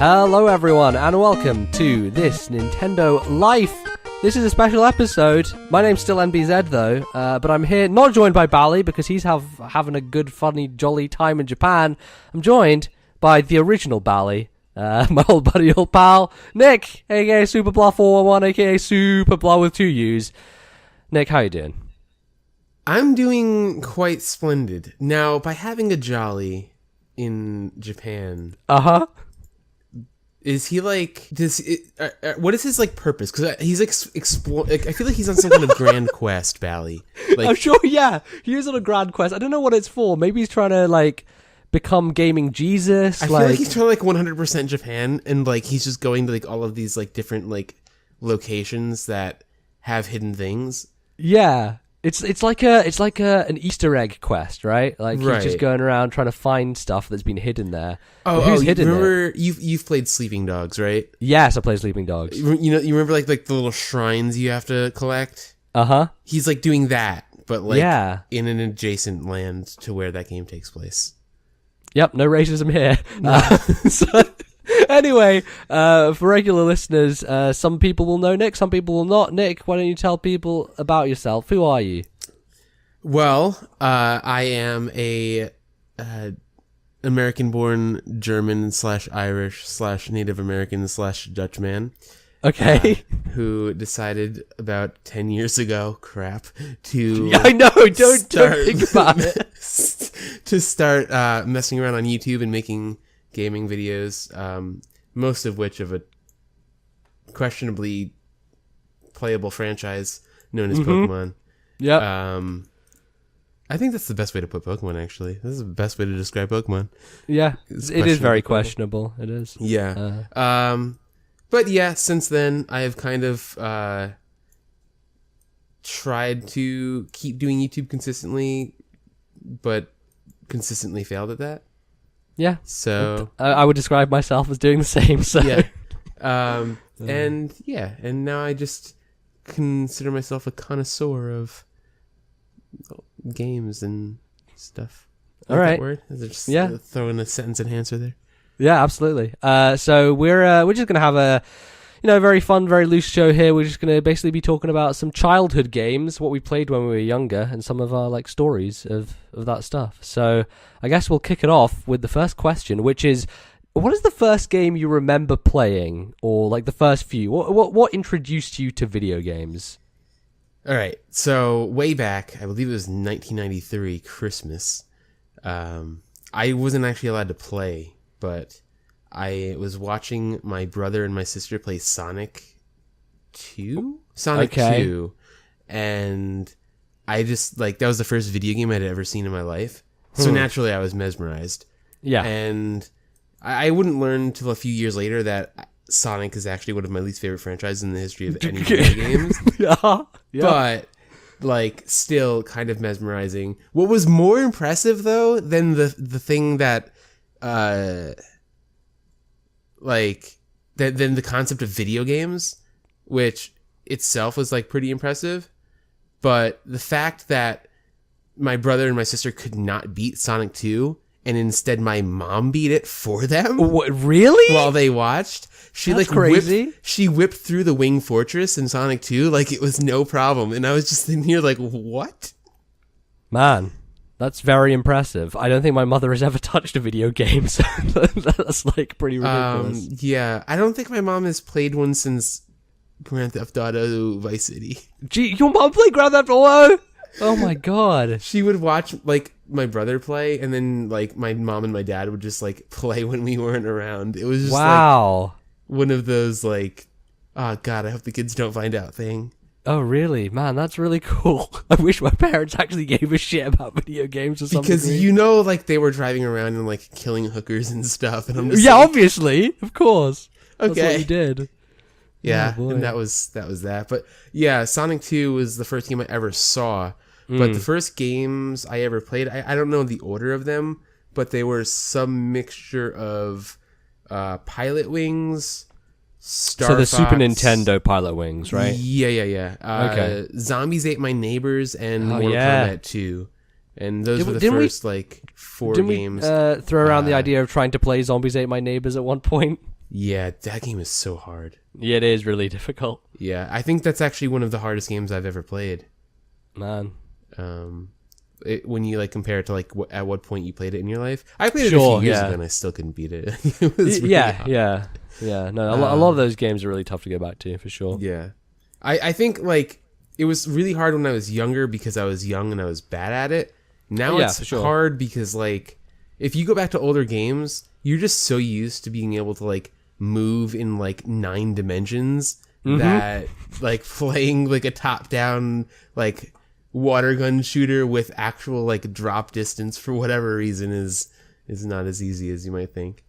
Hello everyone and welcome to this Nintendo Life. This is a special episode. My name's still NBZ though, but I'm here not joined by Bally because he's having a good, funny, jolly time in Japan. I'm joined by the original Bally, my old buddy, old pal, Nick, aka Superblah 411, aka Superblah with 2 U's. Nick, how you doing? I'm doing quite splendid. Now, by having a jolly in Japan... Is he like... what is his like purpose? Because he's I feel like he's on some kind of grand quest, Bally. Like, I'm sure, yeah. He is on a grand quest. I don't know what it's for. Maybe he's trying to, like, become gaming Jesus. I feel like he's trying to, like, 100% Japan, and, like, he's just going to, like, all of these, like, different, like, locations that have hidden things. Yeah. It's like an Easter egg quest, right? Like he's just going around trying to find stuff that's been hidden there. Who's hidden remember there? You've played Sleeping Dogs, right? Yes, I play Sleeping Dogs. You remember like the little shrines you have to collect? He's like doing that, but like in an adjacent land to where that game takes place. Yep, no racism here. Anyway, for regular listeners, some people will know Nick, some people will not. Nick, why don't you tell people about yourself? Who are you? Well, I am a American-born German / Irish / Native American / Dutch man. Okay. Who decided about 10 years ago, to... Yeah, I know, don't think about it. To start messing around on YouTube and making gaming videos, most of which of a questionably playable franchise known as Pokemon. Yeah. I think that's the best way to put Pokemon, actually. This is the best way to describe Pokemon. Yeah, it is very questionable. It is. Yeah. But yeah, since then, I have kind of tried to keep doing YouTube consistently, but consistently failed at that. Yeah. So I would describe myself as doing the same. So yeah. And now I just consider myself a connoisseur of games and stuff. All right. That word? Is it just throwing a sentence enhancer there? Yeah, absolutely. So we're just gonna have a very fun, very loose show here. We're just gonna basically be talking about some childhood games, what we played when we were younger, and some of our like stories of that stuff. So I guess we'll kick it off with the first question, which is, what is the first game you remember playing, or like the first few? What introduced you to video games? All right, so way back, I believe it was 1993 Christmas. I wasn't actually allowed to play, but I was watching my brother and my sister play Sonic 2? Sonic 2. And I just, like, that was the first video game I'd ever seen in my life. So naturally I was mesmerized. Yeah. And I wouldn't learn until a few years later that Sonic is actually one of my least favorite franchises in the history of any video games. Yeah. But, like, still kind of mesmerizing. What was more impressive, though, than the thing that... than the concept of video games, which itself was like pretty impressive, but the fact that my brother and my sister could not beat Sonic 2 and instead my mom beat it for them. What, really? While they watched. That's crazy. She whipped through the Wing Fortress in Sonic 2 like it was no problem, and I was just in here like, what? Man. That's very impressive. I don't think my mother has ever touched a video game, so that's like pretty ridiculous. Yeah, I don't think my mom has played one since Grand Theft Auto Vice City. Gee, your mom played Grand Theft Auto? Oh my god. She would watch like my brother play, and then like my mom and my dad would just like play when we weren't around. It was just like one of those like, oh god, I hope the kids don't find out thing. Oh, really? Man, that's really cool. I wish my parents actually gave a shit about video games or something. Because, like, they were driving around and, like, killing hookers and stuff. And I'm just obviously. Of course. Okay. That's what you did. Yeah, and that was that. But, yeah, Sonic 2 was the first game I ever saw. But the first games I ever played, I don't know the order of them, but they were some mixture of Pilot Wings... So the Super Nintendo Pilot Wings, right? Yeah. Okay. Zombies Ate My Neighbors and Mortal Kombat 2. And those were the first, 4 games. Didn't we throw around the idea of trying to play Zombies Ate My Neighbors at one point? Yeah, that game is so hard. Yeah, it is really difficult. Yeah, I think that's actually one of the hardest games I've ever played. Man. When you like compare it to like at what point you played it in your life. I played it a few years ago and I still couldn't beat it. It was really hard. Yeah. No, a lot of those games are really tough to go back to, for sure. Yeah. I think like it was really hard when I was younger because I was young and I was bad at it. Now it's hard because like if you go back to older games, you're just so used to being able to like move in like 9 dimensions that like playing like a top-down like water gun shooter with actual like drop distance for whatever reason is not as easy as you might think.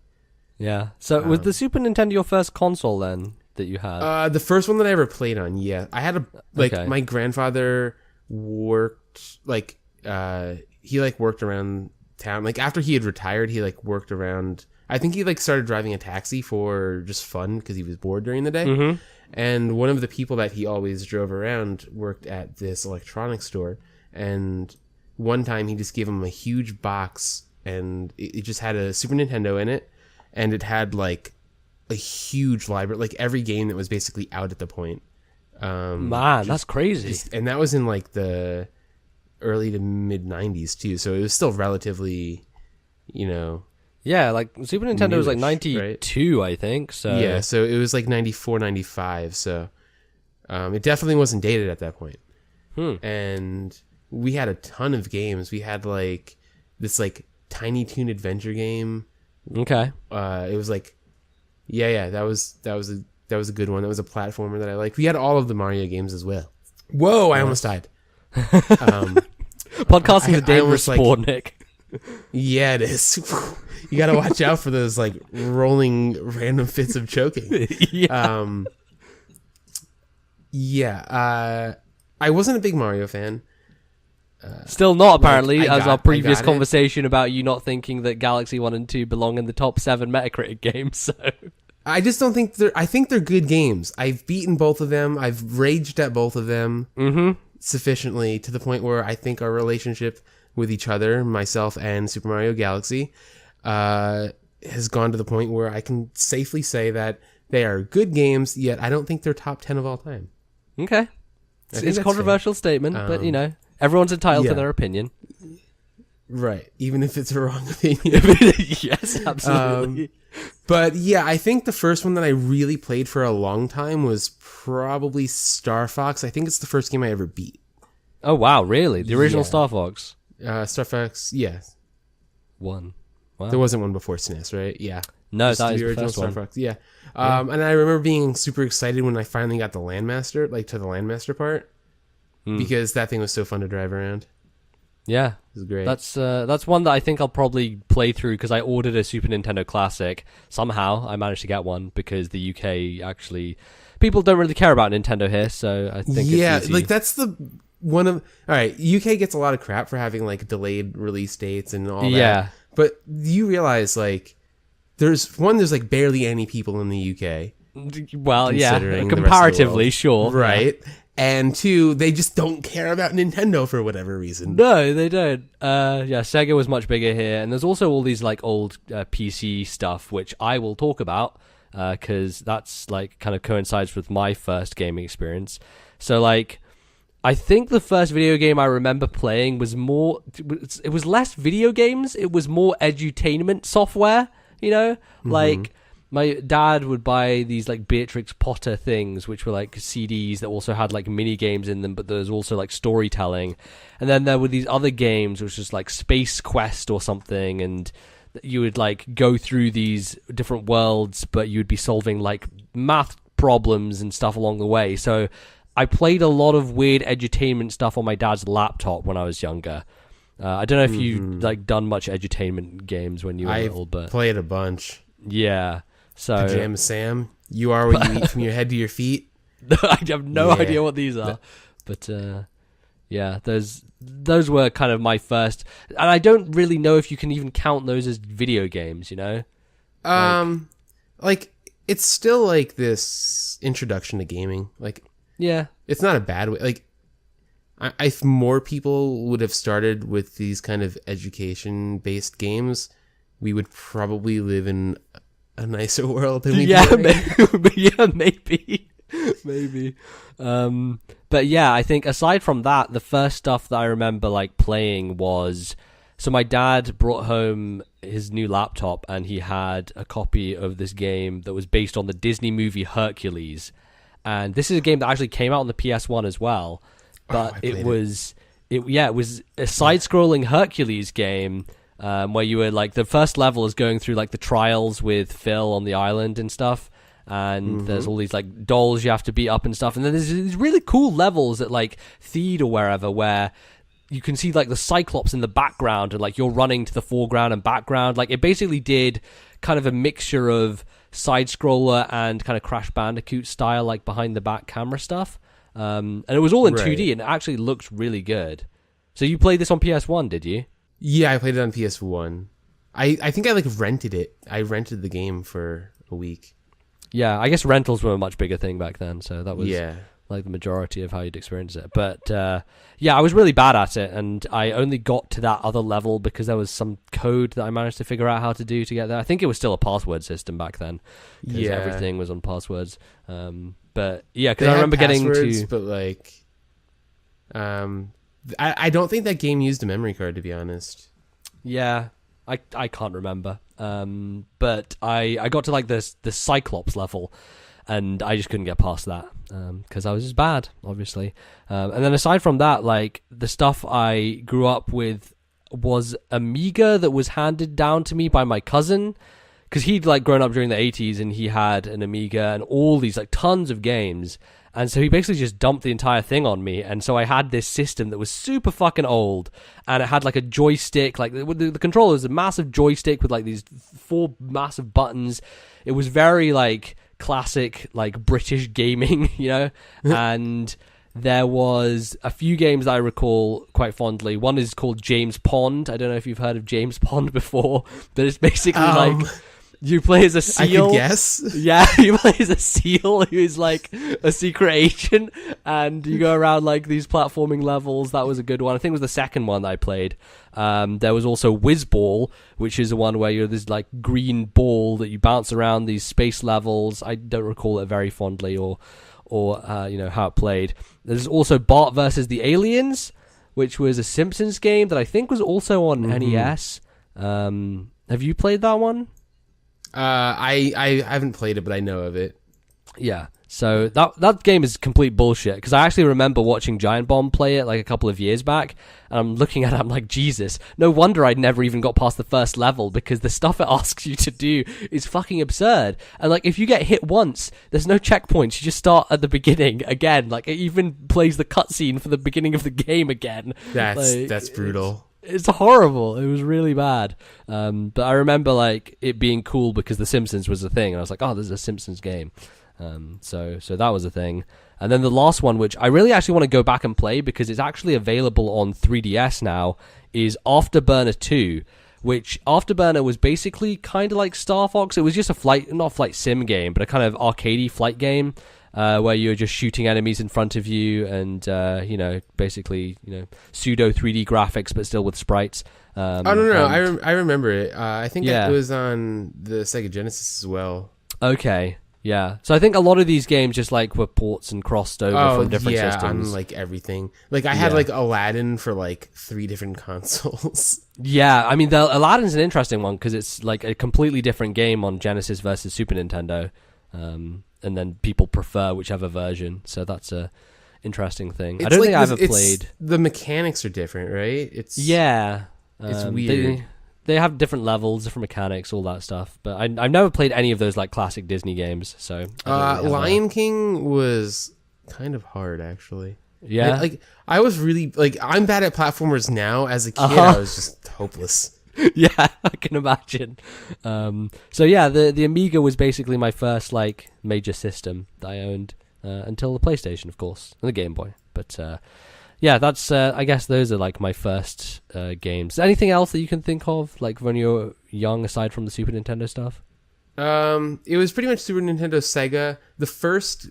Yeah. So was the Super Nintendo your first console then that you had? The first one that I ever played on, yeah. I had my grandfather worked like he like worked around town. Like after he had retired, he like worked around. I think he like started driving a taxi for just fun because he was bored during the day. And one of the people that he always drove around worked at this electronics store. And one time he just gave him a huge box and it just had a Super Nintendo in it. And it had like a huge library, like every game that was basically out at the point. Man, that's crazy. And that was in like the early to mid 90s too. So it was still relatively, Yeah, like Super Nintendo was like 92, right? I think. So yeah, so it was like 94, 95. So it definitely wasn't dated at that point. And we had a ton of games. We had like this like Tiny Toon adventure game. Okay. It was like, that was a good one. That was a platformer that I liked. We had all of the Mario games as well. Whoa! I almost died. Podcasting is a dangerous sport, Nick. Yeah, it is. You got to watch out for those like rolling random fits of choking. I wasn't a big Mario fan. Still not, apparently, our previous conversation about you not thinking that Galaxy 1 and 2 belong in the top 7 Metacritic games. So I just don't think I think they're good games. I've beaten both of them. I've raged at both of them sufficiently to the point where I think our relationship with each other, myself and Super Mario Galaxy, has gone to the point where I can safely say that they are good games, yet I don't think they're top 10 of all time. Okay. It's a controversial statement, but, everyone's entitled to their opinion. Right. Even if it's a wrong opinion. Yes, absolutely. But, yeah, I think the first one that I really played for a long time was probably Star Fox. I think it's the first game I ever beat. Oh, wow, really? The original Star Fox? Star Fox, yeah. One. Wow. There wasn't one before SNES, right? Yeah. No, Just that is the original first Star one. Fox. Yeah. And I remember being super excited when I finally got the Landmaster, like to the Landmaster part, because that thing was so fun to drive around. Yeah, it was great. That's one that I think I'll probably play through because I ordered a Super Nintendo Classic. Somehow I managed to get one because the UK actually people don't really care about Nintendo here, so I think it's easy. Like that's the one of all right. UK gets a lot of crap for having like delayed release dates and all that. Yeah, but you realize like there's like barely any people in the UK. Well, yeah, comparatively, sure, right. Yeah. And 2, they just don't care about Nintendo for whatever reason. No, they don't. Sega was much bigger here, and there's also all these like old PC stuff, which I will talk about because that's like kind of coincides with my first gaming experience. So like, I think the first video game I remember playing was more. It was less video games. It was more edutainment software. Like. My dad would buy these like Beatrix Potter things, which were like CDs that also had like mini games in them, but there was also like storytelling. And then there were these other games, which was like Space Quest or something, and you would like go through these different worlds, but you would be solving like math problems and stuff along the way. So I played a lot of weird edutainment stuff on my dad's laptop when I was younger. I don't know if you like done much edutainment games when you were little, but played a bunch. Yeah. So Pajama Sam, you are what you eat from your head to your feet. I have no idea what these are, but those were kind of my first, and I don't really know if you can even count those as video games. Like it's still like this introduction to gaming. Like, yeah, it's not a bad way. Like, if more people would have started with these kind of education-based games, we would probably live in a nicer world than we Yeah, do right maybe. Maybe. But yeah, I think aside from that, the first stuff that I remember like playing was, so my dad brought home his new laptop and he had a copy of this game that was based on the Disney movie Hercules. And this is a game that actually came out on the PS1 as well, but it was a side-scrolling Hercules game, where you were like, the first level is going through like the trials with Phil on the island and stuff. And there's all these like dolls you have to beat up and stuff, and then there's these really cool levels at like Theed or wherever where you can see like the Cyclops in the background and like you're running to the foreground and background. Like it basically did kind of a mixture of side scroller and kind of Crash Bandicoot style, like behind the back camera stuff, and it was all in 2D and it actually looked really good. So you played this on PS1, did you? Yeah, I played it on PS1. I think I like rented it. I rented the game for a week. Yeah, I guess rentals were a much bigger thing back then, so that was Yeah. like the majority of how you'd experience it. But yeah, I was really bad at it, and I only got to that other level because there was some code that I managed to figure out how to do to get there. I think it was still a password system back then, because everything was on passwords. But yeah, because I remember getting to... But like, I don't think that game used a memory card, to be honest. Yeah, I can't remember. But I got to like the Cyclops level, and I just couldn't get past that because I was just bad, obviously. And then aside from that, like the stuff I grew up with was Amiga that was handed down to me by my cousin, because he'd like grown up during the 80s and he had an Amiga and all these like tons of games. And so he basically just dumped the entire thing on me. And so I had this system that was super fucking old. And it had like a joystick. Like the controller was a massive joystick with like these 4 massive buttons. It was very like classic like British gaming, you know? And there was a few games that I recall quite fondly. One is called James Pond. I don't know if you've heard of James Pond before. But it's basically like... You play as a seal. I could guess. Yeah, you play as a seal who's like a secret agent, and you go around like these platforming levels. That was a good one. I think it was the second one that I played. There was also Whizball, which is the one where you're this like green ball that you bounce around these space levels. I don't recall it very fondly or you know how it played. There's also Bart versus the Aliens, which was a Simpsons game that I think was also on NES. Have you played that one? I haven't played it, but I know of it. Yeah, so that game is complete bullshit, because I actually remember watching Giant Bomb play it like a couple of years back, and I'm looking at it, I'm like, Jesus, no wonder I'd never even got past the first level, because the stuff it asks you to do is fucking absurd. And like, if you get hit once, there's no checkpoints, you just start at the beginning again. Like, it even plays the cutscene for the beginning of the game again. That's brutal. It's horrible. It was really bad. But I remember like it being cool because The Simpsons was a thing, and I was like, oh, this is a Simpsons game. So that was a thing. And then the last one, which I really actually want to go back and play because it's actually available on 3DS now, is Afterburner 2, which Afterburner was basically kind of like Star Fox. It was just not a flight sim game, but a kind of arcadey flight game. Where you're just shooting enemies in front of you and, you know, basically, you know, pseudo 3D graphics, but still with sprites. No. I remember it. I think it was on the Sega Genesis as well. Okay, yeah. So I think a lot of these games just, like, were ports and crossed over from different systems. On, like, everything. Like, I had, like, Aladdin for, like, 3 different consoles. Yeah, I mean, Aladdin's an interesting one because it's, like, a completely different game on Genesis versus Super Nintendo. And then people prefer whichever version, so that's a interesting thing. I don't think I ever played. The mechanics are different, right? It's weird. They have different levels, different mechanics, all that stuff. But I've never played any of those like classic Disney games. So Lion King was kind of hard, actually. Yeah, like I was really like I'm bad at platformers now. As a kid, I was just hopeless. Yeah, I can imagine. So yeah, the Amiga was basically my first like major system that I owned until the PlayStation, of course, and the Game Boy. But yeah, that's I guess those are like my first games. Anything else that you can think of, like when you're young, aside from the Super Nintendo stuff? It was pretty much Super Nintendo, Sega. The first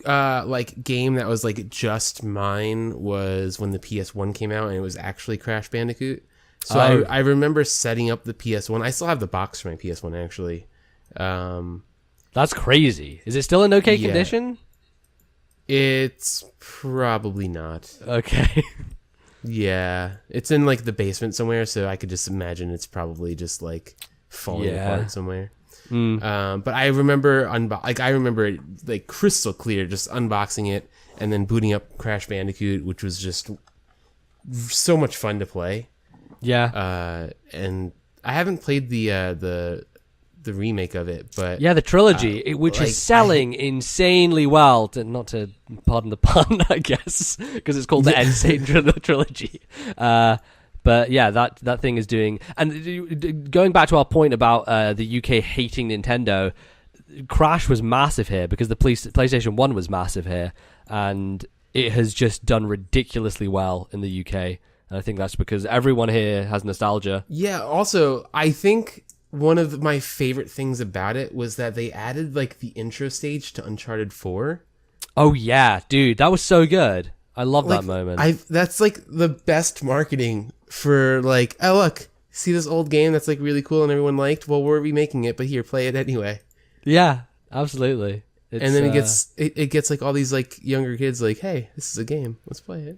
like game that was like just mine was when the PS1 came out, and it was actually Crash Bandicoot. So I remember setting up the PS1. I still have the box for my PS1, actually. That's crazy. Is it still in okay condition? It's probably not. Okay. Yeah, it's in like the basement somewhere, so I could just imagine it's probably just like falling apart somewhere. But I remember I remember it like crystal clear, just unboxing it and then booting up Crash Bandicoot, which was just so much fun to play. Yeah. And I haven't played the remake of it, but yeah, the trilogy, which is selling insanely well. Not to pardon the pun, I guess, because it's called the Insane Trilogy. But yeah, that thing is doing. And going back to our point about the UK hating Nintendo, Crash was massive here because the PlayStation 1 was massive here, and it has just done ridiculously well in the UK. And I think that's because everyone here has nostalgia. Yeah. Also, I think one of my favorite things about it was that they added like the intro stage to Uncharted 4. Oh yeah, dude, that was so good. I love that moment. That's like the best marketing for like, oh look, see this old game that's like really cool and everyone liked? Well, we're remaking it, but here, play it anyway. Yeah, absolutely. And then it gets like all these like younger kids like, hey, this is a game, let's play it.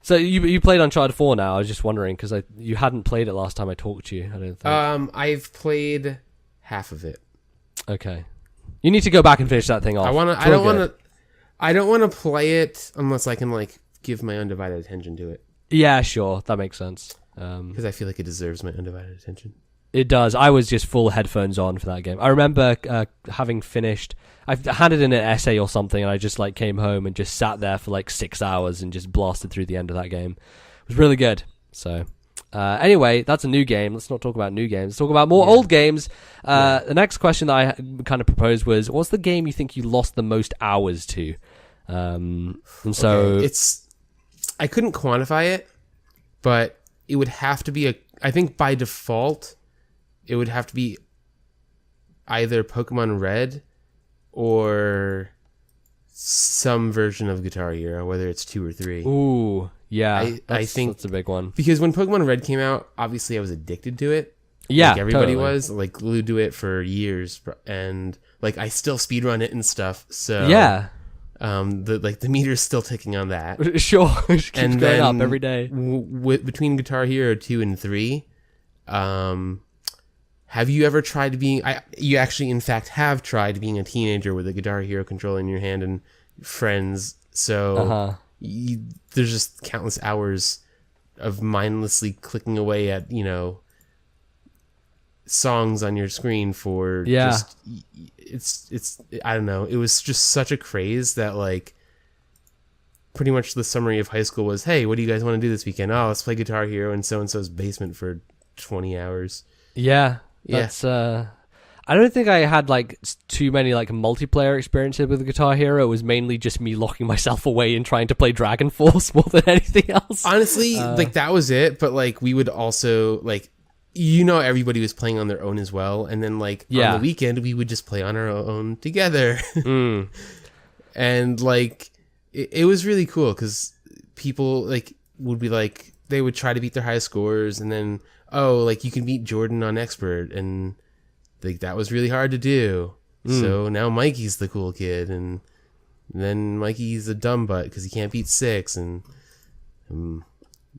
So you played Uncharted 4 now. I was just wondering because you hadn't played it last time I talked to you. I don't think. I've played half of it. Okay, you need to go back and finish that thing off. I don't want to play it unless I can like give my undivided attention to it. Yeah, sure, that makes sense. Because I feel like it deserves my undivided attention. It does. I was just full headphones on for that game. I remember having finished. I handed in an essay or something, and I just like came home and just sat there for like 6 hours and just blasted through the end of that game. It was really good. So anyway, that's a new game. Let's not talk about new games. Let's talk about more old games. The next question that I kind of proposed was, what's the game you think you lost the most hours to? And so I couldn't quantify it, but it would have to be I think by default, it would have to be either Pokemon Red or some version of Guitar Hero, whether it's 2 or 3. Ooh, yeah. I think that's a big one. Because when Pokemon Red came out, obviously I was addicted to it. Yeah, like everybody totally. was. Like glued to it for years, and like I still speedrun it and stuff. So yeah, the meter's still ticking on that. Sure, it keeps and going then up every day. Between Guitar Hero 2 and 3, have you ever tried being? You actually, in fact, have tried being a teenager with a Guitar Hero controller in your hand and friends. So there's just countless hours of mindlessly clicking away at songs on your screen for just it's I don't know. It was just such a craze that like pretty much the summary of high school was, hey, what do you guys want to do this weekend? Oh, let's play Guitar Hero in so and so's basement for 20 hours. Yeah. That's I don't think I had like too many like multiplayer experiences with Guitar Hero. It was mainly just me locking myself away and trying to play Dragon Force more than anything else. Honestly, like that was it, but like we would also like everybody was playing on their own as well, and then like on the weekend we would just play on our own together. And like it was really cool cuz people like would be like they would try to beat their high scores, and then like you can beat Jordan on Expert, and like that was really hard to do. So now Mikey's the cool kid, and then Mikey's a dumb butt because he can't beat 6, and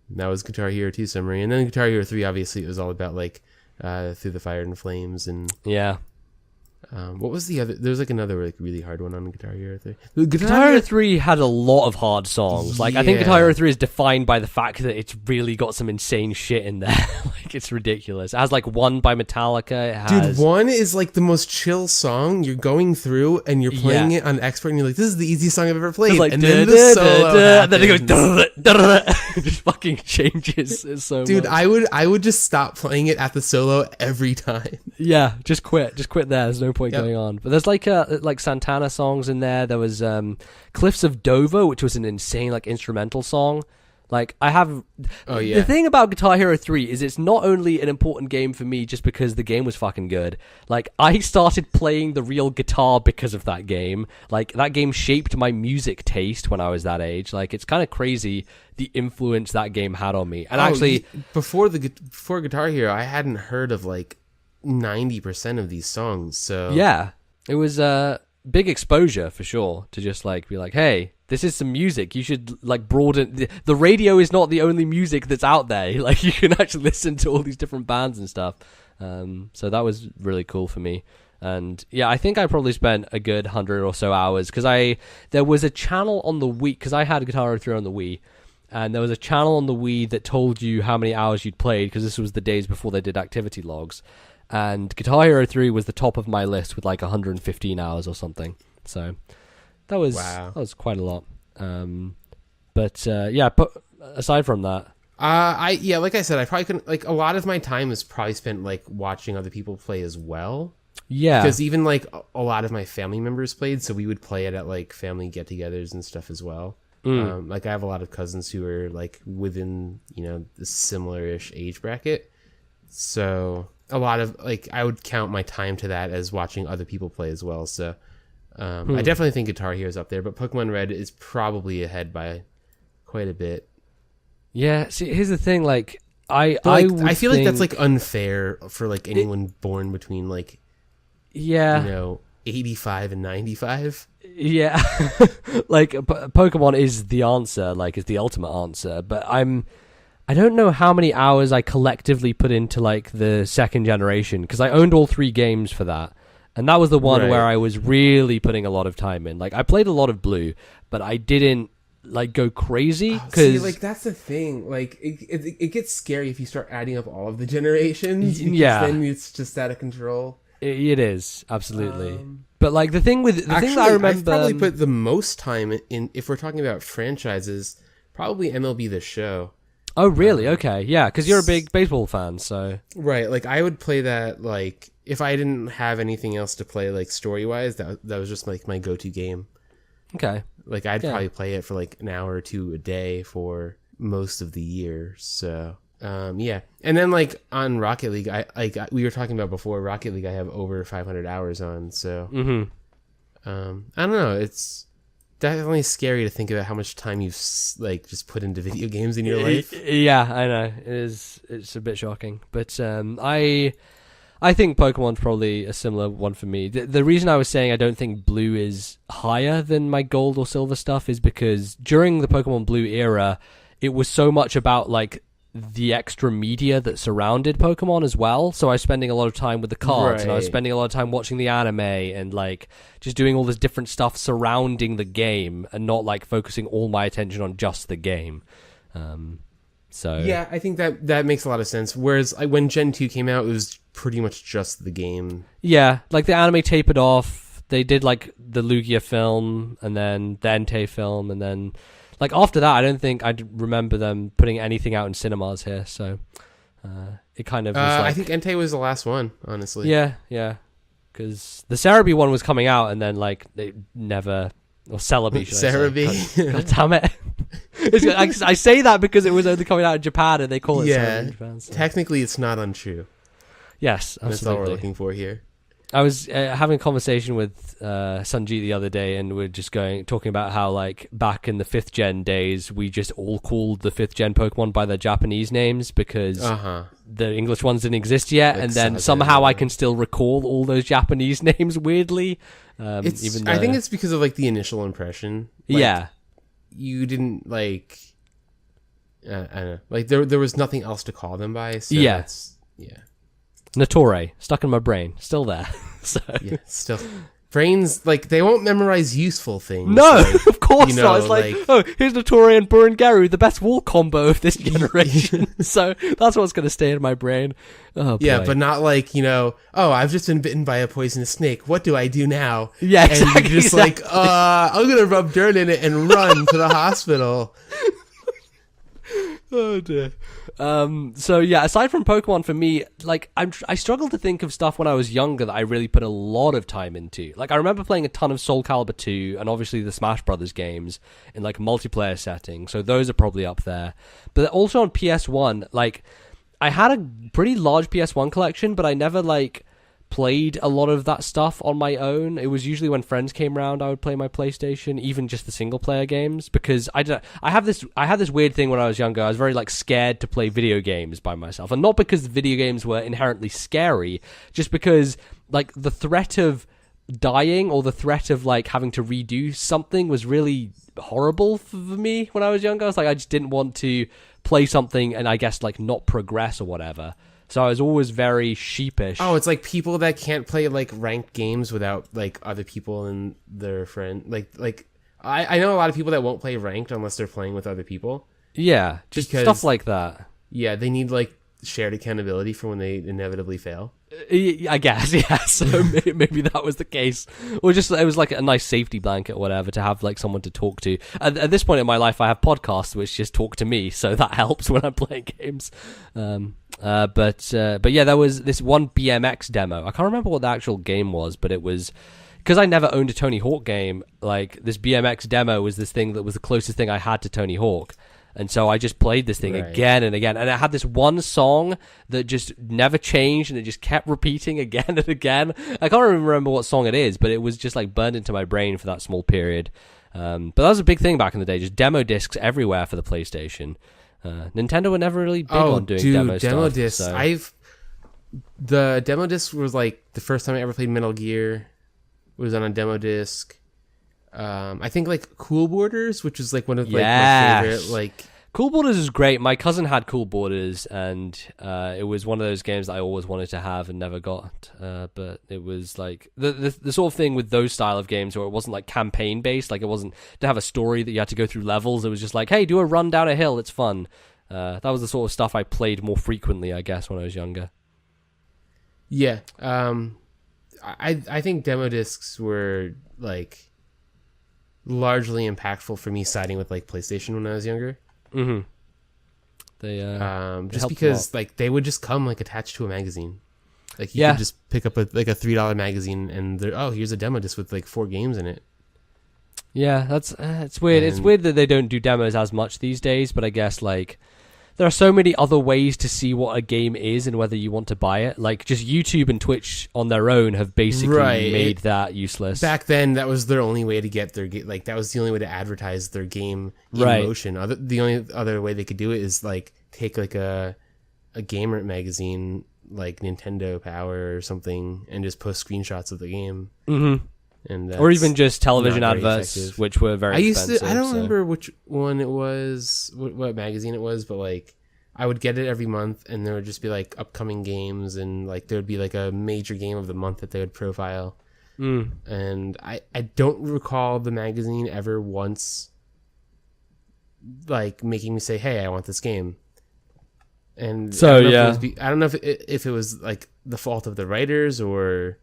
that was Guitar Hero 2 summary. And then Guitar Hero 3, obviously it was all about like Through the Fire and Flames, and what was the other? There was like another like really hard one on Guitar Hero 3. Guitar Hero 3 had a lot of hard songs. Like I think Guitar Hero 3 is defined by the fact that it's really got some insane shit in there. Like it's ridiculous. It has like One by Metallica. It has... Dude, One is like the most chill song. You're going through and you're playing it on Expert, and you're like, this is the easiest song I've ever played. Like, and then the solo and then it goes it just fucking changes. It's so dude, much. I would just stop playing it at the solo every time. Yeah, just quit there. There's no point going on. But there's like Santana songs in there. There was Cliffs of Dover, which was an insane like instrumental song. Like I have the thing about Guitar Hero 3 is it's not only an important game for me just because the game was fucking good. Like I started playing the real guitar because of that game. Like that game shaped my music taste when I was that age. Like it's kind of crazy the influence that game had on me. And actually before Guitar Hero, I hadn't heard of like 90% of these songs. So yeah, it was big exposure for sure to just like be like, hey, this is some music. You should like broaden. The radio is not the only music that's out there. Like you can actually listen to all these different bands and stuff. So that was really cool for me. And yeah, I think I probably spent a good 100 or so hours because there was a channel on the Wii, because I had Guitar Hero 3 on the Wii, and there was a channel on the Wii that told you how many hours you'd played, because this was the days before they did activity logs. And Guitar Hero 3 was the top of my list with like 115 hours or something. So that was quite a lot. But aside from that, like I said, I probably couldn't, like, a lot of my time was probably spent like watching other people play as well. Yeah, because even like a lot of my family members played, so we would play it at like family get-togethers and stuff as well. Like I have a lot of cousins who are like within, the similar-ish age bracket, so a lot of like I would count my time to that as watching other people play as well. So I definitely think Guitar Hero is up there, but Pokemon Red is probably ahead by quite a bit. Yeah, see, here's the thing, like I feel like that's like unfair for like anyone born between like 85 and 95. Yeah, like Pokemon is the answer, like is the ultimate answer. But I don't know how many hours I collectively put into like the second generation, because I owned all 3 games for that, and that was the one where I was really putting a lot of time in. Like I played a lot of Blue, but I didn't like go crazy, because like that's the thing. Like it gets scary if you start adding up all of the generations. Yeah, then it's just out of control. It is, absolutely. But like the thing that I remember, I've probably put the most time in, if we're talking about franchises, probably MLB The Show. Oh really? Okay, yeah, because you're a big baseball fan, so right. Like I would play that like if I didn't have anything else to play, like story wise. That was just like my go-to game. Okay. Like I'd probably play it for like an hour or two a day for most of the year. So yeah. And then like on Rocket League, we were talking about before, Rocket League I have over 500 hours on. So I don't know. It's definitely scary to think about how much time you've like just put into video games in your life. Yeah, I know. It's a bit shocking, but I think Pokemon's probably a similar one for me. The reason I was saying I don't think Blue is higher than my Gold or Silver stuff is because during the Pokemon Blue era, it was so much about like the extra media that surrounded Pokemon as well. So I was spending a lot of time with the cards, and I was spending a lot of time watching the anime and like just doing all this different stuff surrounding the game, and not like focusing all my attention on just the game. So yeah, I think that makes a lot of sense. Whereas when Gen 2 came out, it was pretty much just the game. Yeah, like the anime tapered off. They did like the Lugia film, and then the Entei film, and then like after that, I don't think I remember them putting anything out in cinemas here. So it kind of was like, I think Entei was the last one, honestly. Yeah, because the Cerebi one was coming out, and then like they never, or Celebi, Cerebi. God damn it. I say that because it was only coming out in Japan, and they call it Cerebi in Japan. So. Technically, it's not untrue. Yes, absolutely. That's all we're looking for here. I was having a conversation with Sanjit the other day, and we're just talking about how like back in the 5th gen days, we just all called the 5th gen Pokemon by their Japanese names because the English ones didn't exist yet, like, and then somehow I can still recall all those Japanese names weirdly. I think it's because of like the initial impression. Like, you didn't like. I don't know. Like there was nothing else to call them by. So yeah. Natore, stuck in my brain, still there. So yeah, still brains, like they won't memorize useful things. No, like, of course not. It's like, oh, here's Natore and Burangaru, the best wall combo of this generation. So that's what's going to stay in my brain. Oh, boy. Yeah, but not like, oh, I've just been bitten by a poisonous snake. What do I do now? Yeah, exactly. And you're just like, I'm going to rub dirt in it and run to the hospital. Oh dear. So yeah, aside from Pokemon, for me, like I struggle to think of stuff when I was younger that I really put a lot of time into. Like I remember playing a ton of Soul Calibur 2 and obviously the Smash Brothers games in like a multiplayer setting. So those are probably up there. But also on PS1, like I had a pretty large PS1 collection, but I never like played a lot of that stuff on my own. It was usually when friends came around, I would play my PlayStation, even just the single player games, because I had this weird thing when I was younger. I was very like scared to play video games by myself, and not because the video games were inherently scary, just because like the threat of dying or the threat of like having to redo something was really horrible for me when I was younger. I was like, I just didn't want to play something and I guess like not progress or whatever. So I was always very sheepish. Oh, it's like people that can't play like ranked games without like other people and their friend. Like I know a lot of people that won't play ranked unless they're playing with other people. Yeah, just because, stuff like that. Yeah, they need like shared accountability for when they inevitably fail. I guess, yeah. So maybe that was the case, or just it was like a nice safety blanket or whatever to have like someone to talk to. At this point in my life, I have podcasts which just talk to me, so that helps when I'm playing games. But yeah, there was this one BMX demo. I can't remember what the actual game was, but it was because I never owned a Tony Hawk game. Like this BMX demo was this thing that was the closest thing I had to Tony Hawk. And so I just played this thing again and again. And it had this one song that just never changed and it just kept repeating again and again. I can't even remember what song it is, but it was just like burned into my brain for that small period. But that was a big thing back in the day, just demo discs everywhere for the PlayStation. Nintendo were never really big on doing demo stuff. Discs. So. The demo disc was like the first time I ever played Metal Gear. It was on a demo disc. I think like Cool Borders, which is like one of like my favorite like. Cool Borders is great. My cousin had Cool Borders, and it was one of those games that I always wanted to have and never got. But it was like the sort of thing with those style of games where it wasn't like campaign based, like it wasn't to have a story that you had to go through levels. It was just like, hey, do a run down a hill. It's fun. That was the sort of stuff I played more frequently, I guess, when I was younger. Yeah, I think demo discs were like largely impactful for me siding with like PlayStation when I was younger. Mm-hmm. They just because like they would just come like attached to a magazine. Like you could just pick up a $3 magazine and here's a demo disc with like 4 games in it. Yeah, that's it's weird. It's weird that they don't do demos as much these days, but I guess like there are so many other ways to see what a game is and whether you want to buy it. Like just YouTube and Twitch on their own have basically made that useless. Back then, that was their only way to get their like that was the only way to advertise their game in motion. The only other way they could do it is like take like a gamer magazine like Nintendo Power or something and just post screenshots of the game. Mm-hmm. Or even just television adverts, effective. Which were very expensive. I don't remember which one it was, what magazine it was, but like I would get it every month and there would just be like upcoming games and like there would be like a major game of the month that they would profile. And I don't recall the magazine ever once like making me say, hey, I want this game. And so I don't know if it was like the fault of the writers or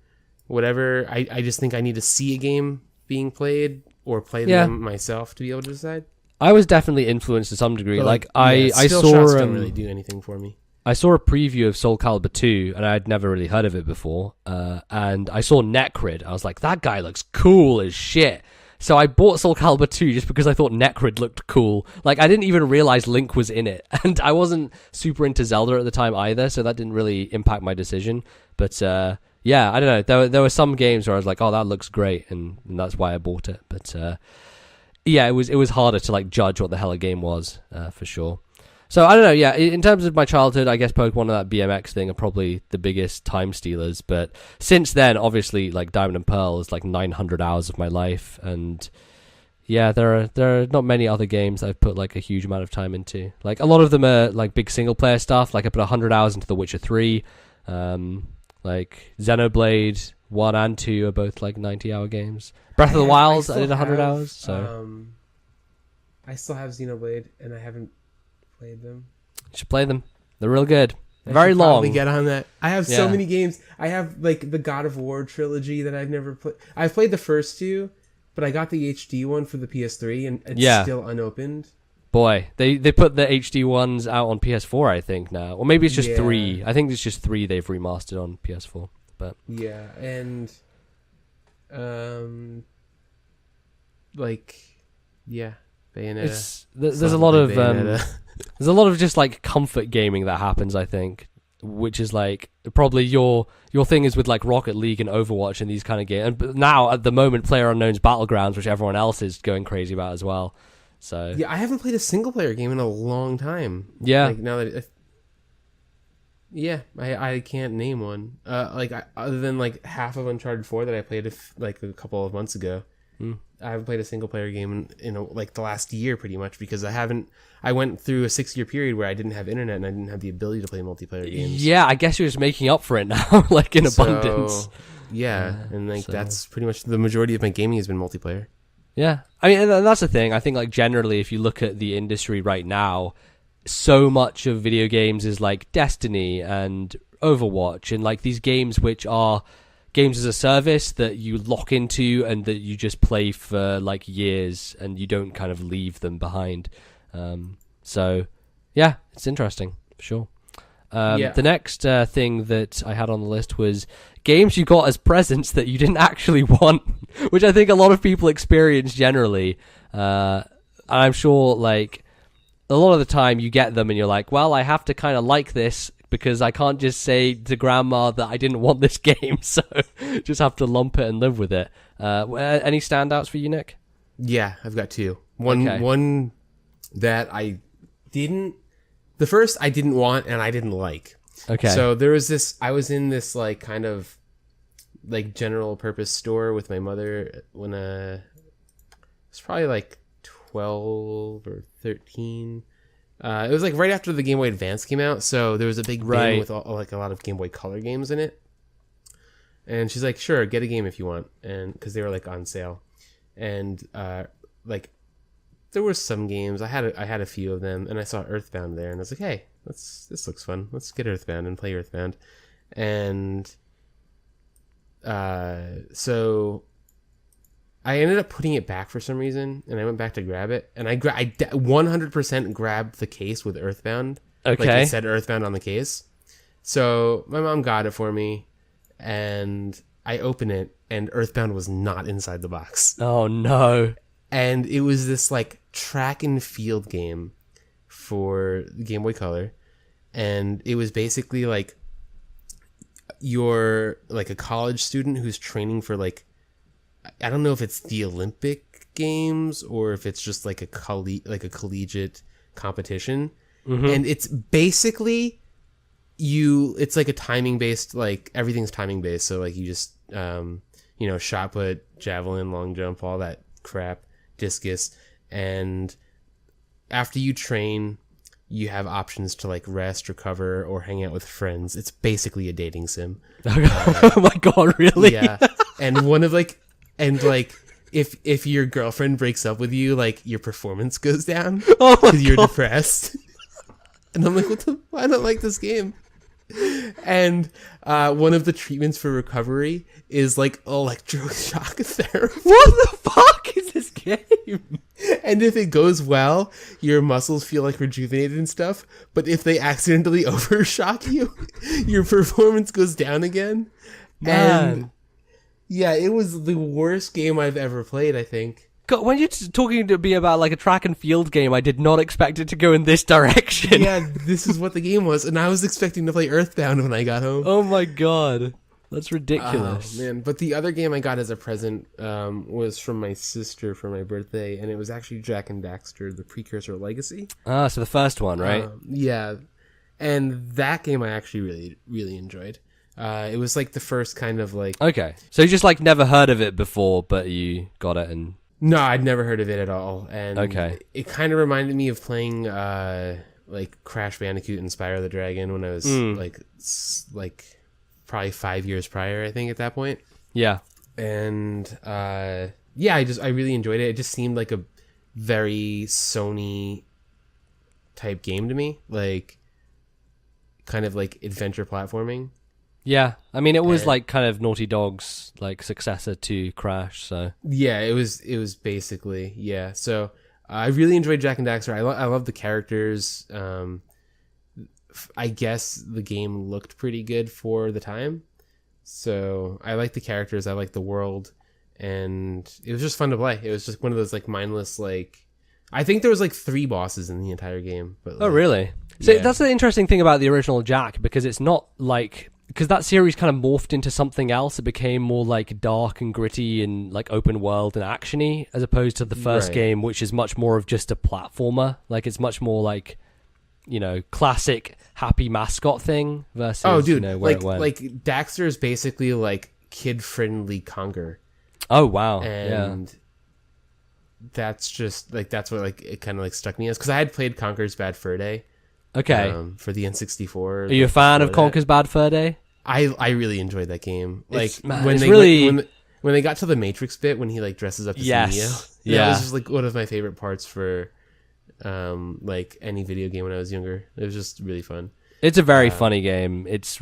whatever. I just think I need to see a game being played or play them myself to be able to decide. I was definitely influenced to some degree. But I saw shots don't really do anything for me. I saw a preview of Soul Calibur 2 and I'd never really heard of it before. And I saw Necrid. I was like, that guy looks cool as shit. So I bought Soul Calibur 2 just because I thought Necrid looked cool. Like, I didn't even realize Link was in it. And I wasn't super into Zelda at the time either, so that didn't really impact my decision. But, yeah, I don't know. There were some games where I was like, oh, that looks great, and that's why I bought it. But, yeah, it was harder to, like, judge what the hell a game was, for sure. So, I don't know, yeah, in terms of my childhood, I guess Pokemon and that BMX thing are probably the biggest time stealers, but since then, obviously, like, Diamond and Pearl is, like, 900 hours of my life, and, yeah, there are not many other games I've put, like, a huge amount of time into. Like, a lot of them are, like, big single-player stuff, like, I put 100 hours into The Witcher 3, like, Xenoblade 1 and 2 are both, like, 90-hour games. Breath of the Wild, I did 100 hours, so... I still have Xenoblade, and I haven't played them. You should play them. They're real good. Very long. Probably get on that. I have so many games. I have like the God of War trilogy that I've never played. I've played the first 2, but I got the HD one for the PS3 and it's still unopened. Boy, they put the HD ones out on PS4, I think now, or maybe it's just 3. I think it's just 3 they've remastered on PS4. But yeah, and like Bayonetta. There's a lot of there's a lot of just like comfort gaming that happens, I think. which is like probably your thing is with like Rocket League and Overwatch and these kind of games. And now at the moment, PlayerUnknown's Battlegrounds, which everyone else is going crazy about as well. So yeah, I haven't played a single player game in a long time. Yeah, like now that I can't name one. Other than like half of Uncharted 4 that I played like a couple of months ago. I haven't played a single player game in like the last year pretty much because I went through a 6-year period where I didn't have internet and I didn't have the ability to play multiplayer games. Yeah, I guess you're just making up for it now, like in abundance. Yeah, and like that's pretty much the majority of my gaming has been multiplayer. Yeah, I mean, and that's the thing. I think like generally, if you look at the industry right now, so much of video games is like Destiny and Overwatch and like these games which are games as a service that you lock into and that you just play for like years and you don't kind of leave them behind. So yeah, it's interesting for sure. The next thing that I had on the list was games you got as presents that you didn't actually want, which I think a lot of people experience generally. And I'm sure like a lot of the time you get them and you're like, well, I have to kind of like this because I can't just say to grandma that I didn't want this game, so just have to lump it and live with it. Any standouts for you, Nick? Yeah, I've got two. One that I didn't... The first I didn't want and I didn't like. Okay. So there was this... I was in this like kind of like general purpose store with my mother when it's probably like 12 or 13. It was like right after the Game Boy Advance came out, so there was a big bin with like a lot of Game Boy Color games in it. And she's like, "Sure, get a game if you want," and because they were like on sale, and like there were some games. I had a few of them, and I saw Earthbound there, and I was like, "Hey, this looks fun. Let's get Earthbound and play Earthbound," and so I ended up putting it back for some reason, and I went back to grab it, and I 100% grabbed the case with Earthbound. Okay. Like it said Earthbound on the case. So my mom got it for me, and I opened it, and Earthbound was not inside the box. Oh, no. And it was this like track and field game for the Game Boy Color, and it was basically like you're like a college student who's training for like, I don't know if it's the Olympic Games or if it's just like a collegiate competition. Mm-hmm. And it's basically it's like a timing based, like everything's timing based. So like you just, shot put, javelin, long jump, all that crap, discus. And after you train, you have options to like rest, recover, or hang out with friends. It's basically a dating sim. Oh my God, really? Yeah. And one of like, and like if your girlfriend breaks up with you, like your performance goes down because you're depressed. And I'm like, I don't like this game. And one of the treatments for recovery is like electroshock therapy. What the fuck is this game? And if it goes well, your muscles feel like rejuvenated and stuff. But if they accidentally overshock you, your performance goes down again. Man. And yeah, it was the worst game I've ever played, I think. God, when you're talking to me about like a track and field game, I did not expect it to go in this direction. Yeah, this is what the game was, and I was expecting to play Earthbound when I got home. Oh my God. That's ridiculous. Oh, man. But the other game I got as a present was from my sister for my birthday, and it was actually Jak and Daxter, the precursor Legacy. Ah, so the first one, right? Yeah. And that game I actually really, really enjoyed. It was like the first kind of like... Okay. So you just like never heard of it before, but you got it and... No, I'd never heard of it at all. And okay. It kind of reminded me of playing like Crash Bandicoot and Spyro the Dragon when I was like probably 5 years prior, I think, at that point. Yeah. And yeah, I really enjoyed it. It just seemed like a very Sony type game to me, like kind of like adventure platforming. Yeah, I mean, it was like kind of Naughty Dog's like successor to Crash, so yeah, it was basically, yeah. So I really enjoyed Jak and Daxter. I love the characters. I guess the game looked pretty good for the time, so I like the characters. I like the world, and it was just fun to play. It was just one of those like mindless, like I think there was like 3 bosses in the entire game. But oh really? So that's the interesting thing about the original Jak, because it's not like... Because that series kind of morphed into something else. It became more like dark and gritty and like open world and actiony, as opposed to the first game, which is much more of just a platformer. Like it's much more like, you know, classic happy mascot thing versus you know, where it went. Like Daxter is basically like kid-friendly Conker. Oh wow! And that's just like that's what like it kind of like stuck me as, because I had played Conker's Bad Fur Day. Okay. For the N64. Are you a fan of Conker's Bad Fur Day? I really enjoyed that game. Like when they got to the Matrix bit, when he like dresses up as Neo. That was just like one of my favorite parts for like any video game when I was younger. It was just really fun. It's a very funny game. It's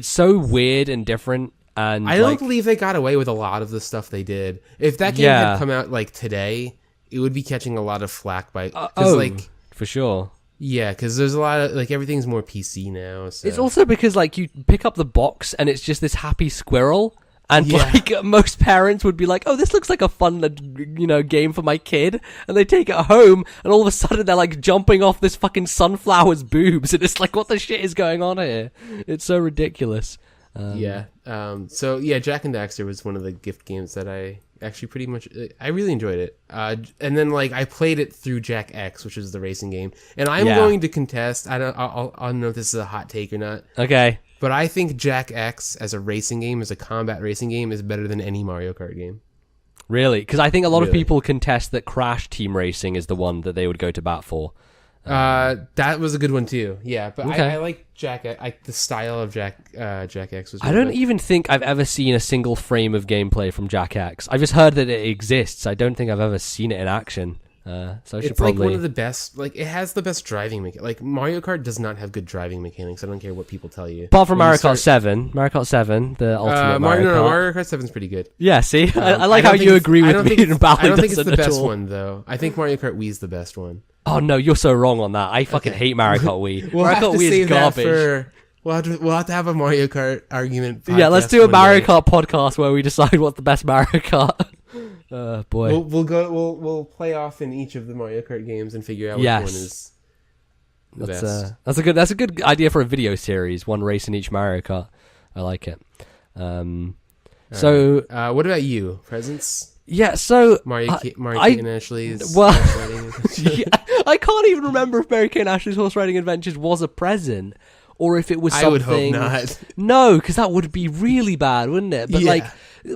so weird and different. And I don't believe they got away with a lot of the stuff they did. If that game had come out like today, it would be catching a lot of flack by like for sure. Yeah, because there's a lot of like everything's more PC now. So. It's also because like you pick up the box and it's just this happy squirrel, and like most parents would be like, "Oh, this looks like a fun, you know, game for my kid," and they take it home, and all of a sudden they're like jumping off this fucking sunflower's boobs, and it's like, what the shit is going on here? It's so ridiculous. So Jak and Daxter was one of the gift games that I actually pretty much I really enjoyed it. And then like I played it through Jak X, which is the racing game, and I'm going to contest. I don't know if this is a hot take or not. Okay, but I think Jak X as a racing game, as a combat racing game, is better than any Mario Kart game. Really? Because I think a lot of people contest that Crash Team Racing is the one that they would go to bat for. That was a good one too. Yeah, but I like Jak. The style of Jak X was. I don't even think I've ever seen a single frame of gameplay from Jak X. I've just heard that it exists. I don't think I've ever seen it in action. So I should probably. It's like one of the best. Like it has the best driving mechanics. Like Mario Kart does not have good driving mechanics. I don't care what people tell you. Apart from Mario Kart 7, the ultimate Mario Kart. Mario Kart 7's pretty good. Yeah, see, I like how you agree with me. And Bally I don't think it's the best all. one though. I think Mario Kart Wii's the best one. Oh no, you're so wrong on that. I fucking hate Mario Kart Wii. Mario Kart Wii is garbage. We'll have to have a Mario Kart argument. Yeah, let's do a Mario Kart podcast where we decide what's the best Mario Kart. Boy, we'll play off in each of the Mario Kart games and figure out which one is the best. That's a good idea for a video series. One race in each Mario Kart. I like it. So, what about you? Presents? Yeah, so Kate and Ashley's horse riding adventures. I can't even remember if Mary Kate and Ashley's horse riding adventures was a present or if it was something. I would hope not. No, because that would be really bad, wouldn't it? But like,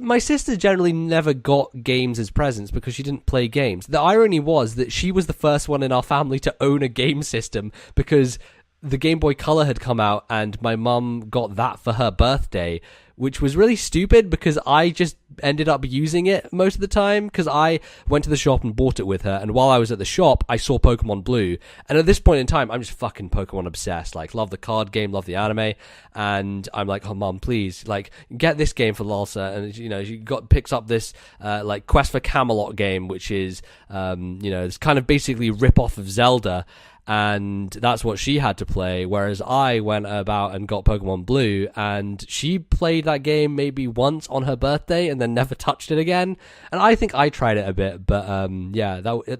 my sister generally never got games as presents because she didn't play games. The irony was that she was the first one in our family to own a game system because the Game Boy Color had come out and my mum got that for her birthday, which was really stupid because I just ended up using it most of the time because I went to the shop and bought it with her, and while I was at the shop I saw Pokemon Blue, and at this point in time I'm just fucking Pokemon obsessed. Like, love the card game, love the anime, and I'm like, oh mum, please, like, get this game for Lalsa. And you know, she picks up this like Quest for Camelot game, which is you know, it's kind of basically rip off of Zelda. And that's what she had to play, whereas I went about and got Pokemon Blue, and she played that game maybe once on her birthday and then never touched it again. And I think I tried it a bit, but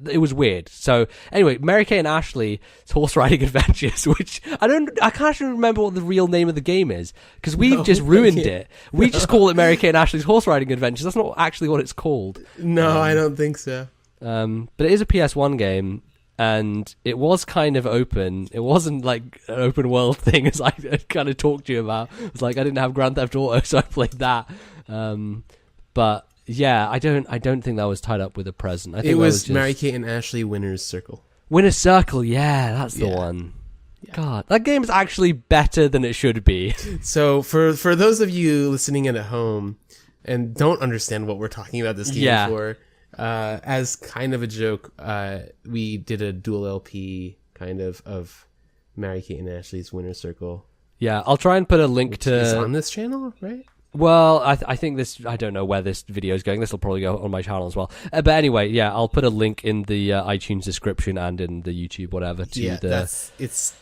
it was weird. So anyway, Mary Kate and Ashley's Horse Riding Adventures, which I can't actually remember what the real name of the game is, because we've just ruined it. We just call it Mary Kate and Ashley's Horse Riding Adventures. That's not actually what it's called. No, I don't think so. But it is a PS1 game. And it was kind of open. It wasn't like an open world thing, as I kind of talked to you about. It's like I didn't have Grand Theft Auto, so I played that. But yeah, I don't think that was tied up with a present. I think it was just Mary Kate and Ashley Winner's Circle. Winner's Circle, yeah, that's the one. Yeah. God, that game is actually better than it should be. So for those of you listening in at home and don't understand what we're talking about this game for. As kind of a joke, we did a dual LP kind of Mary Kate and Ashley's Winner's Circle. Yeah, I'll try and put a link to. It's on this channel, right? Well, I think this. I don't know where this video is going. This will probably go on my channel as well. But anyway, yeah, I'll put a link in the iTunes description and in the YouTube whatever to it's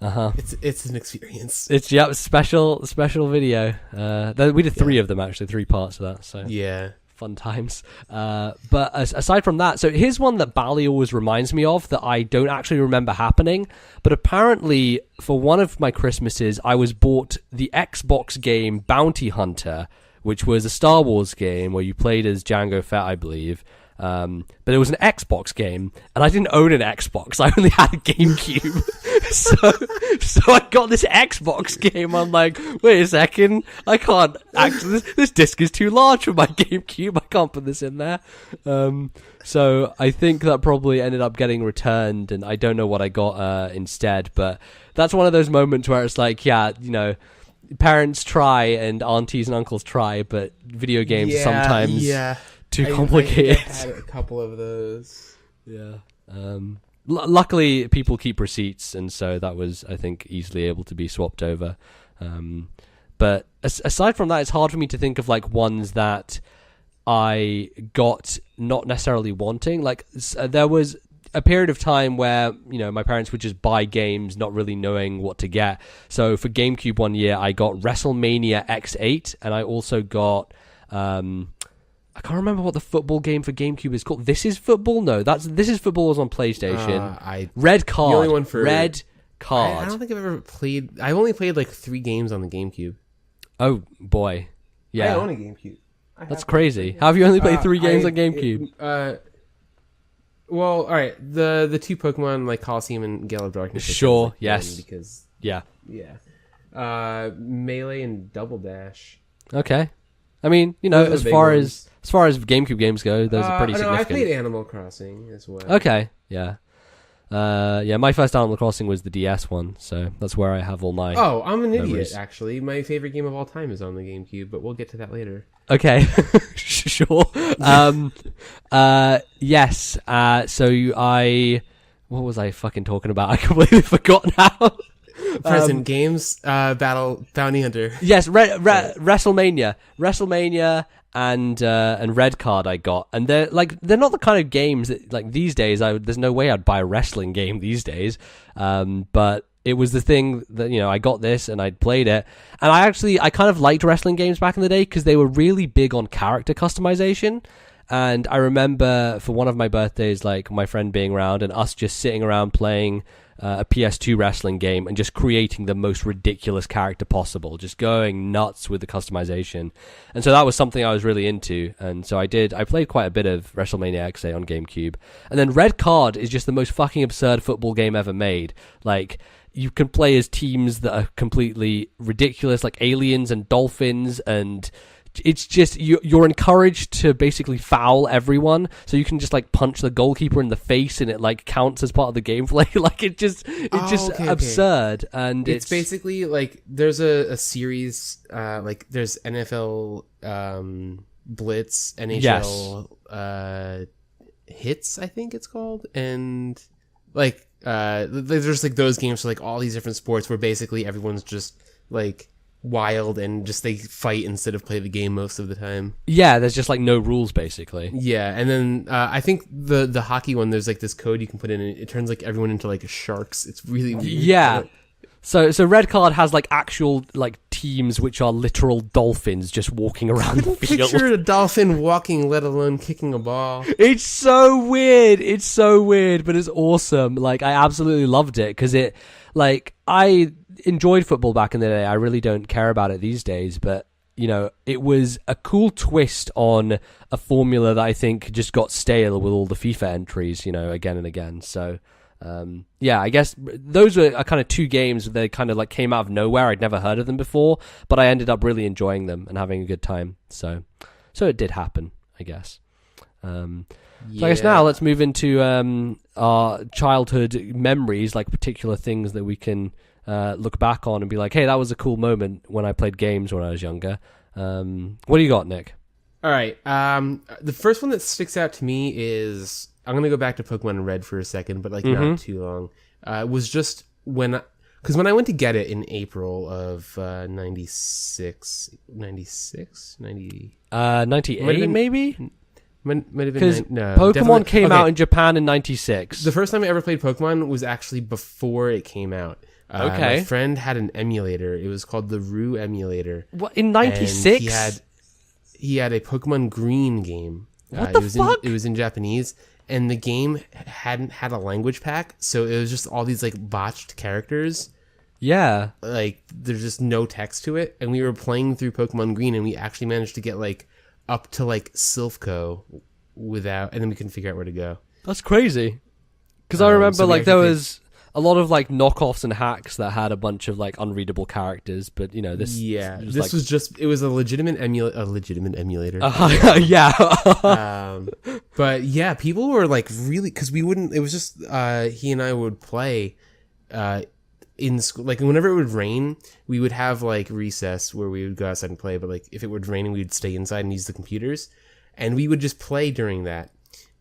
an experience. It's special video. We did 3 of them actually, 3 parts of that. So yeah. fun times. But aside from that, so here's one that Bally always reminds me of that I don't actually remember happening. But apparently, for one of my Christmases, I was bought the Xbox game Bounty Hunter, which was a Star Wars game where you played as Jango Fett, I believe. But it was an Xbox game, and I didn't own an Xbox. I only had a GameCube. so I got this Xbox game. I'm like, wait a second, I can't actually. This disc is too large for my GameCube. I can't put this in there. So I think that probably ended up getting returned, and I don't know what I got instead. But that's one of those moments where it's like, yeah, parents try and aunties and uncles try, but video games sometimes. Too complicated. I had a couple of those. Yeah. Luckily, people keep receipts, and so that was, I think, easily able to be swapped over. But aside from that, it's hard for me to think of like ones that I got not necessarily wanting. Like there was a period of time where my parents would just buy games, not really knowing what to get. So for GameCube one year, I got WrestleMania X8, and I also got. I can't remember what the football game for GameCube is called. This Is Football? No, This Is Football was on PlayStation. Red Card. The only one for Red Card. I don't think I've ever played. I've only played like 3 games on the GameCube. Oh boy, yeah. I own a GameCube. That's crazy. How have you only played 3 games on GameCube? Well, all right. The 2 Pokemon like Colosseum and Gale of Darkness. Sure. Yes. Because yeah. Melee and Double Dash. Okay. I mean, as far as GameCube games go, those are pretty significant. I played Animal Crossing as well. Okay, yeah. My first Animal Crossing was the DS one, so that's where I have all my Oh, I'm an memories. idiot, actually. My favorite game of all time is on the GameCube, but we'll get to that later. Okay, sure. Yes, what was I fucking talking about? I completely forgot now. Present games, Bounty Hunter. Yes, WrestleMania, and Red Card I got, and they're not the kind of games that like these days. There's no way I'd buy a wrestling game these days. But it was the thing that I got this and I'd played it, and I kind of liked wrestling games back in the day because they were really big on character customization. And I remember for one of my birthdays, like my friend being around and us just sitting around playing a PS2 wrestling game and just creating the most ridiculous character possible, just going nuts with the customization. And so that was something I was really into. And so I played quite a bit of WrestleMania X8 on GameCube. And then Red Card is just the most fucking absurd football game ever made. Like, you can play as teams that are completely ridiculous, like aliens and dolphins, and it's just you're encouraged to basically foul everyone, so you can just like punch the goalkeeper in the face and it like counts as part of the gameplay. Like it's just absurd. Okay. And it's basically like there's a series like there's NFL Blitz, NHL Hits, I think it's called, and like there's like those games for like all these different sports where basically everyone's just like wild and just they fight instead of play the game most of the time. Yeah, there's just like no rules basically. Yeah, and then I think the hockey one, there's like this code you can put in and it turns like everyone into like sharks. It's really weird. Yeah. So Red Card has like actual like teams which are literal dolphins just walking around the field. Picture a dolphin walking, let alone kicking a ball. It's so weird. It's so weird, but it's awesome. Like I absolutely loved it because it like I enjoyed football back in the day. I really don't care about it these days, but it was a cool twist on a formula that I think just got stale with all the FIFA entries, again and again. So I guess those were kind of 2 games that kind of like came out of nowhere. I'd never heard of them before, but I ended up really enjoying them and having a good time. So it did happen, I guess. So I guess now let's move into our childhood memories, like particular things that we can look back on and be like, hey, that was a cool moment when I played games when I was younger. What do you got, Nick? All right. The first one that sticks out to me is, I'm going to go back to Pokemon Red for a second, but like not too long. It was just because when I went to get it in April of 96, 98 maybe? Might have been because Pokemon came out in Japan in 96. The first time I ever played Pokemon was actually before it came out. My friend had an emulator. It was called the Rue emulator. What, in 96? he had a Pokemon Green game. What the fuck? It was in Japanese, and the game hadn't had a language pack, so it was just all these like botched characters. Yeah. Like there's just no text to it, and we were playing through Pokemon Green, and we actually managed to get like up to like Silphco without, and then we couldn't figure out where to go. That's crazy. Because I remember so like there was a lot of like knockoffs and hacks that had a bunch of like unreadable characters, but you know this. Yeah, this was just, it was a legitimate emulator. Yeah. But yeah, people were like really, because we wouldn't. It was just he and I would play in school. Like whenever it would rain, we would have like recess where we would go outside and play. But like if it would rain, we'd stay inside and use the computers, and we would just play during that.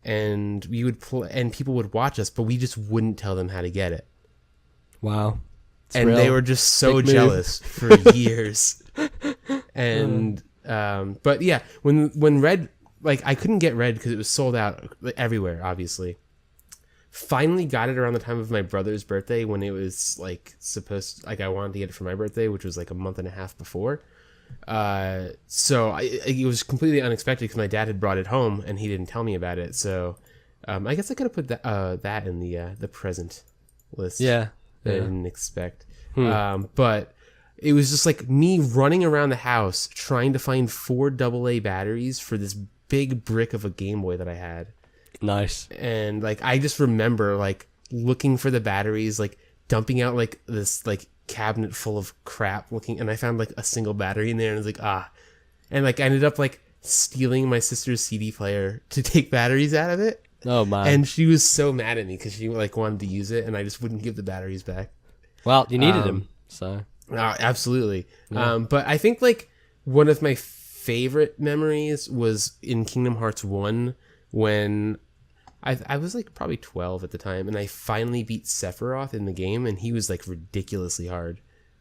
And we would play, and people would watch us, but we just wouldn't tell them how to get it. Wow. And they were just so jealous for years. And but yeah, when Red, like I couldn't get Red because it was sold out everywhere, obviously. Finally got it around the time of my brother's birthday, when it was like like I wanted to get it for my birthday, which was like a month and a half before. So it was completely unexpected because my dad had brought it home and he didn't tell me about it. So I guess I could have put that in the present list. Yeah. That I didn't expect. But it was just like me running around the house trying to find 4 AA batteries for this big brick of a Game Boy that I had. Nice. And like I just remember like looking for the batteries, like dumping out like this like cabinet full of crap looking, and I found like a single battery in there, and I was like, and like I ended up like stealing my sister's CD player to take batteries out of it. Oh man. And she was so mad at me because she like wanted to use it, and I just wouldn't give the batteries back. Well, you needed them, so absolutely. Yeah. But I think like one of my favorite memories was in Kingdom Hearts 1 when I was like probably 12 at the time, and I finally beat Sephiroth in the game, and he was like ridiculously hard.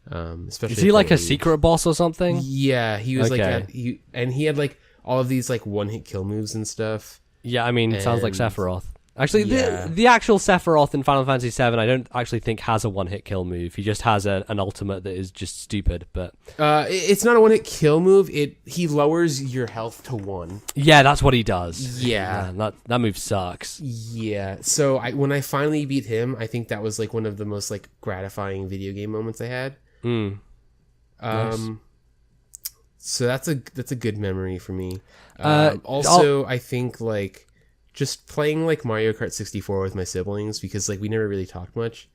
Especially is he like a secret boss or something? Yeah, he was like he had like all of these like one-hit kill moves and stuff. Yeah, I mean, sounds like Sephiroth. Actually, the actual Sephiroth in Final Fantasy VII, I don't actually think has a one-hit kill move. He just has an ultimate that is just stupid. But it's not a one-hit kill move. He lowers your health to 1. Yeah, that's what he does. Yeah, that move sucks. Yeah. So when I finally beat him, I think that was like one of the most like gratifying video game moments I had. Nice. So that's a good memory for me. Also, I think like just playing like Mario Kart 64 with my siblings, because like we never really talked much.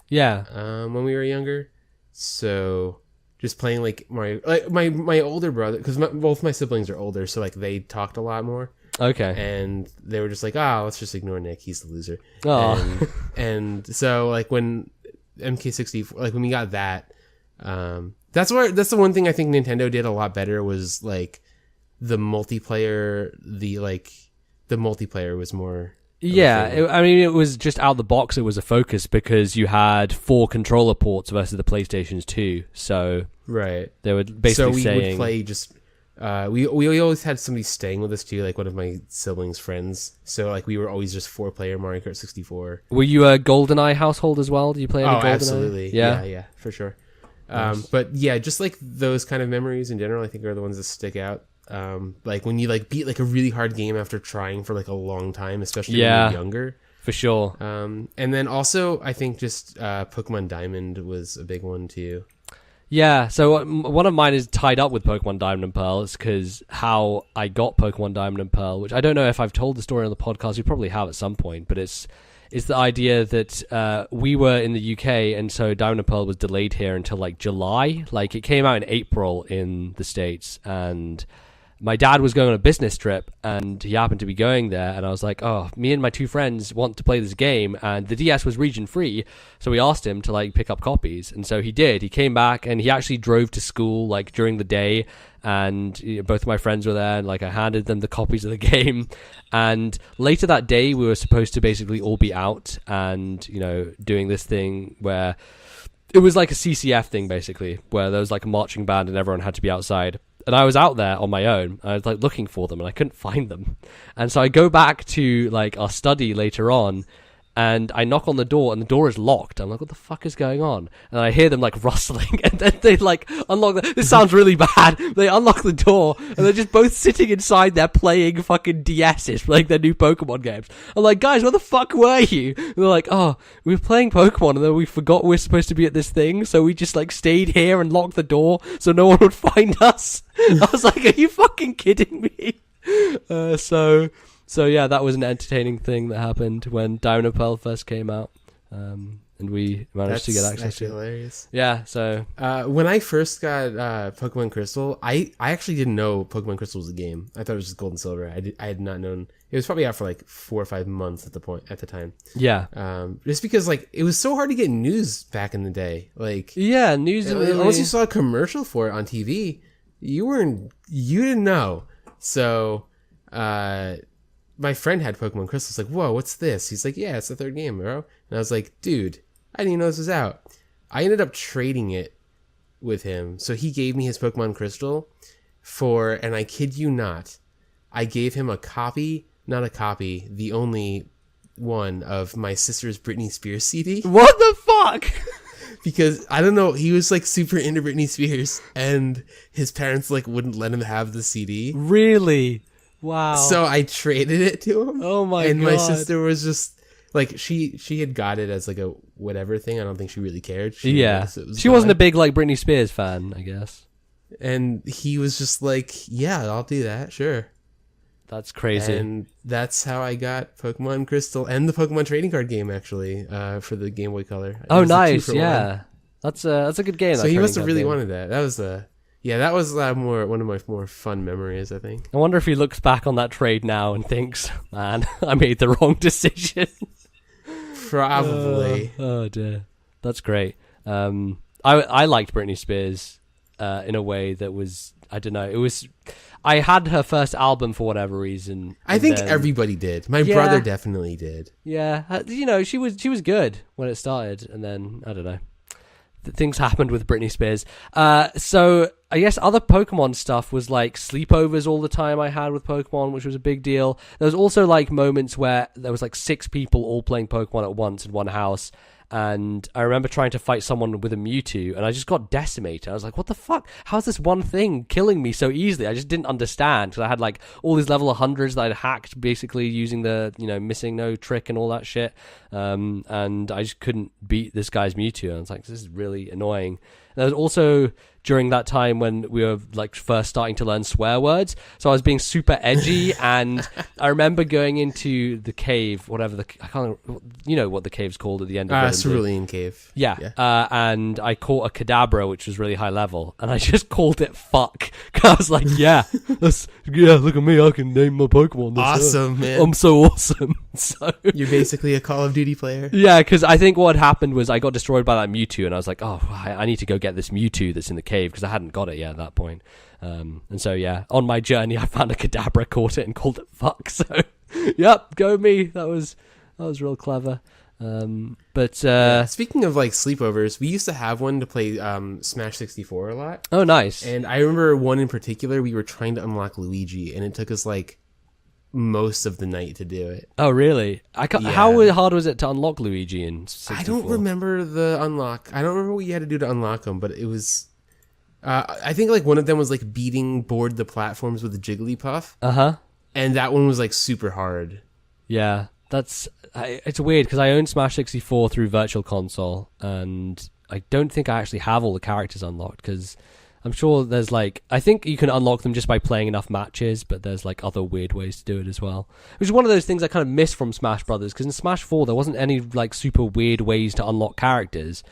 Yeah. When we were younger, so just playing like Mario, like my older brother, because both my siblings are older, so like they talked a lot more. Okay. And they were just like, let's just ignore Nick, he's the loser. Oh. And so like when MK64, like when we got that, that's the one thing I think Nintendo did a lot better, was like the multiplayer. The multiplayer was more. Yeah, I mean, it was just out the box. It was a focus because you had 4 controller ports versus the PlayStation's 2. So right, they were basically saying, would play just. We always had somebody staying with us too, like one of my siblings' friends. So like we were always just 4-player Mario Kart 64. Were you a GoldenEye household as well? Did you play any GoldenEye? Absolutely. Yeah, for sure. Nice. But yeah, just like those kind of memories in general, I think are the ones that stick out. Like when you like beat like a really hard game after trying for like a long time, especially when you're younger. For sure. And then also I think just Pokemon Diamond was a big one too. Yeah, so one of mine is tied up with Pokemon Diamond and Pearl. It's because how I got Pokemon Diamond and Pearl, which I don't know if I've told the story on the podcast. We probably have at some point, but it's the idea that we were in the UK, and so Diamond and Pearl was delayed here until like July. Like it came out in April in the States, and my dad was going on a business trip, and he happened to be going there, and I was like, me and my 2 friends want to play this game, and the DS was region free, so we asked him to like pick up copies, and so he did. He came back, and he actually drove to school like during the day, and both of my friends were there, and like I handed them the copies of the game, and later that day we were supposed to basically all be out and doing this thing where it was like a CCF thing basically, where there was like a marching band and everyone had to be outside. And I was out there on my own. I was like looking for them, and I couldn't find them. And so I go back to like our study later on, and I knock on the door, and the door is locked. I'm like, what the fuck is going on? And I hear them like rustling, and then they like unlock this sounds really bad. They unlock the door, and they're just both sitting inside there playing fucking DS's, like their new Pokemon games. I'm like, guys, where the fuck were you? And they're like, oh, we were playing Pokemon, and then we forgot we were supposed to be at this thing, so we just like stayed here and locked the door so no one would find us. I was like, are you fucking kidding me? So yeah, that was an entertaining thing that happened when Diamond and Pearl first came out, and we managed to get access to it. Hilarious. Yeah, so when I first got Pokemon Crystal, I actually didn't know Pokemon Crystal was a game. I thought it was just Gold and Silver. I had not known. It was probably out for like 4 or 5 months at the time. Yeah. Just because like it was so hard to get news back in the day. Like yeah, news. Unless you saw a commercial for it on TV, you didn't know. So my friend had Pokemon Crystal. It's like, whoa, what's this? He's like, yeah, it's the 3rd game, bro. And I was like, dude, I didn't even know this was out. I ended up trading it with him. So he gave me his Pokemon Crystal for, and I kid you not, I gave him the only one of my sister's Britney Spears CD. What the fuck? Because, I don't know, he was like super into Britney Spears, and his parents like wouldn't let him have the CD. Really? Wow. So I traded it to him. Oh my god. And my sister was just like, she had got it as like a whatever thing. I don't think she really cared. She wasn't a big like Britney Spears fan, I guess. And he was just like, yeah, I'll do that, sure. That's crazy. And that's how I got Pokemon Crystal and the Pokemon trading card game, actually, for the Game Boy Color. Oh, nice, yeah. That's a good game. So he must have really wanted that. That was one of my more fun memories, I think. I wonder if he looks back on that trade now and thinks, man, I made the wrong decision. Probably. Oh dear. That's great. I liked Britney Spears in a way that was, I don't know, I had her first album for whatever reason. I think everybody did. My brother definitely did. Yeah, she was good when it started, and then I don't know. Things happened with Britney Spears. So I guess other Pokemon stuff was like sleepovers all the time I had with Pokemon, which was a big deal. There was also like moments where there was like 6 people all playing Pokemon at once in one house. And I remember trying to fight someone with a Mewtwo, and I just got decimated. I was like, what the fuck? How's this one thing killing me so easily? I just didn't understand, because I had like all these level 100s that I'd hacked basically using the, missing no trick and all that shit. And I just couldn't beat this guy's Mewtwo. And I was like, this is really annoying. And there was also during that time when we were like first starting to learn swear words, so I was being super edgy. And I remember going into the cave, whatever I can't, what the cave's called at the end of Cerulean Cave. Yeah. And I caught a Kadabra, which was really high level, and I just called it fuck. I was like, yeah, look at me, I can name my Pokemon. Awesome, man. I'm so awesome. So you're basically a Call of Duty player. Yeah, because I think what happened was I got destroyed by that Mewtwo, and I was like, oh, I need to go get this Mewtwo that's in the cave, because I hadn't got it yet at that point. And so yeah, on my journey I found a Kadabra, caught it, and called it fuck. So yep, go me. That was real clever. But speaking of like sleepovers, we used to have one to play Smash 64 a lot. Oh, nice. And I remember one in particular, we were trying to unlock Luigi, and it took us like most of the night to do it. Oh, really? How hard was it to unlock Luigi in 64? I don't remember the unlock. I don't remember what you had to do to unlock him, but it was... I think like one of them was like board the platforms with the Jigglypuff. Uh-huh. And that one was like super hard. Yeah, it's weird because I own Smash 64 through Virtual Console, and I don't think I actually have all the characters unlocked, because I'm sure there's like, I think you can unlock them just by playing enough matches, but there's like other weird ways to do it as well. Which is one of those things I kind of miss from Smash Brothers, because in Smash 4 there wasn't any like super weird ways to unlock characters.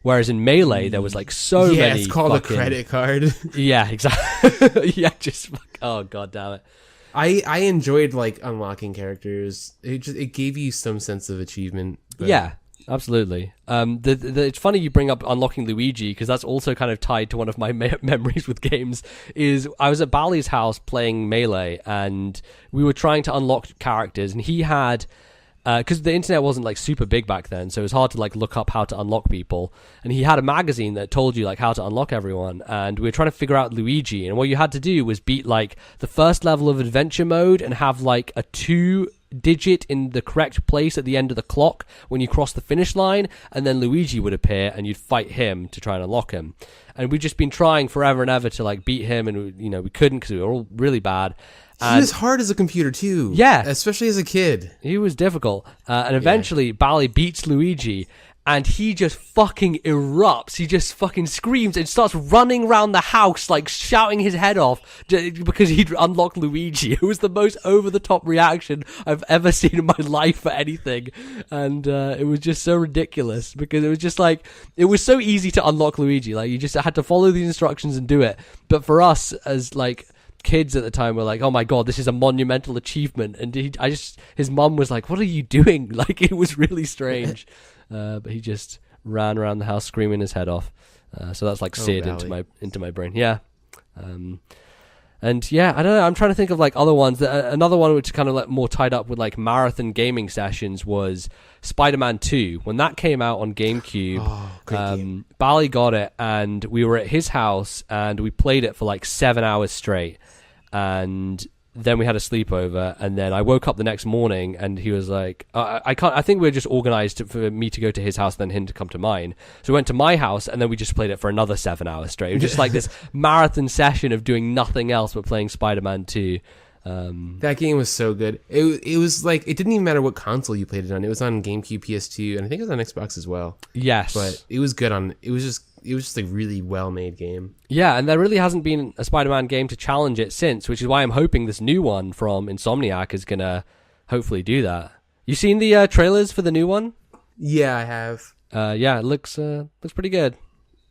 Whereas in Melee, there was like so many. Yeah, it's called a credit card. Yeah, exactly. Yeah, oh god damn it. I enjoyed like unlocking characters. It gave you some sense of achievement. But... Yeah, absolutely. It's funny you bring up unlocking Luigi, because that's also kind of tied to one of my memories with games. Is I was at Bally's house playing Melee, and we were trying to unlock characters, and he had. Because the internet wasn't like super big back then, so it was hard to like look up how to unlock people. And he had a magazine that told you like how to unlock everyone, and we were trying to figure out Luigi. And what you had to do was beat like the first level of adventure mode and have like a 2 digit in the correct place at the end of the clock when you cross the finish line, and then Luigi would appear, and you'd fight him to try and unlock him. And we'd just been trying forever and ever to like beat him, and we couldn't because we were all really bad. He was hard as a computer too. Yeah, especially as a kid. He was difficult, and eventually Bally beats Luigi. And he just fucking erupts. He just fucking screams and starts running around the house, like shouting his head off because he'd unlocked Luigi. It was the most over-the-top reaction I've ever seen in my life for anything. And it was just so ridiculous because it was just like, it was so easy to unlock Luigi. Like, you just had to follow these instructions and do it. But for us, as like kids at the time, were like, oh my god, this is a monumental achievement. And his mum was like, what are you doing? Like, it was really strange. But he just ran around the house screaming his head off. So that's like seared into my brain. Yeah. And yeah, I don't know. I'm trying to think of like other ones. Another one which kind of like more tied up with like marathon gaming sessions was Spider-Man 2. When that came out on GameCube, Bally got it, and we were at his house, and we played it for like 7 hours straight. And then we had a sleepover, and then I woke up the next morning, and he was like, I think we were just organized for me to go to his house, then him to come to mine. So we went to my house, and then we just played it for another 7 hours straight. It was just like this marathon session of doing nothing else but playing Spider-Man 2. That game was so good. It was like, it didn't even matter what console you played it on. It was on GameCube, PS2, and I think it was on Xbox as well. Yes. But it was good on, it was just a really well-made game. Yeah, and there really hasn't been a Spider-Man game to challenge it since, which is why I'm hoping this new one from Insomniac is going to hopefully do that. You seen the trailers for the new one? Yeah, I have. Yeah, it looks pretty good.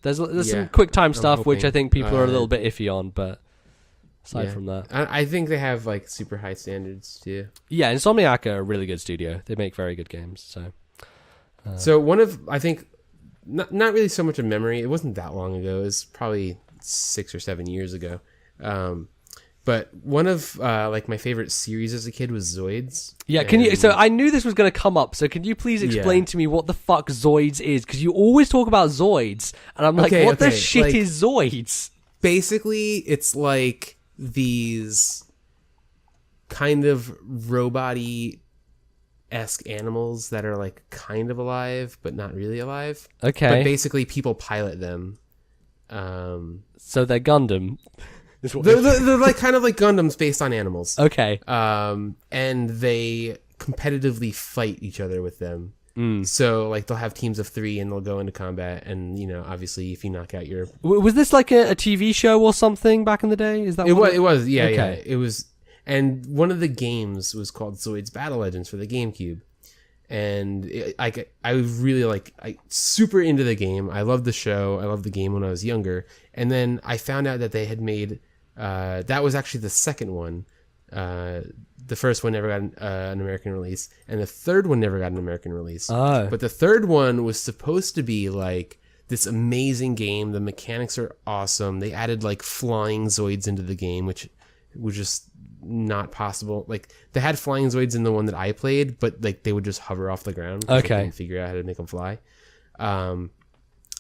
There's some quick time stuff, which I think people are a little bit iffy on, but aside from that. I think they have like super high standards too. Yeah, Insomniac are a really good studio. They make very good games. So one of, I think, not really so much a memory. It wasn't that long ago. It was probably 6 or 7 years ago. But one of like my favorite series as a kid was Zoids. Yeah, can you? So I knew this was going to come up. So can you please explain to me what the fuck Zoids is? Because you always talk about Zoids, and I'm like, what the shit like, is Zoids? Basically, it's like these kind of robot-y esque animals that are like kind of alive but not really alive. Okay. But basically people pilot them. So they're Gundam. They're like kind of like Gundams based on animals. Okay. And they competitively fight each other with them. So like they'll have teams of 3 and they'll go into combat, and obviously if you knock out your... Was this like a TV show or something back in the day? Is that it was yeah. It was. And one of the games was called Zoids Battle Legends for the GameCube. And I was really super into the game. I loved the show. I loved the game when I was younger. And then I found out that they had made, that was actually the second one. The first one never got an American release. And the third one never got an American release. Oh. But the third one was supposed to be like this amazing game. The mechanics are awesome. They added like flying Zoids into the game, which was just not possible. Like they had flying Zoids in the one that I played, but like they would just hover off the ground. Okay. I couldn't figure out how to make them fly. And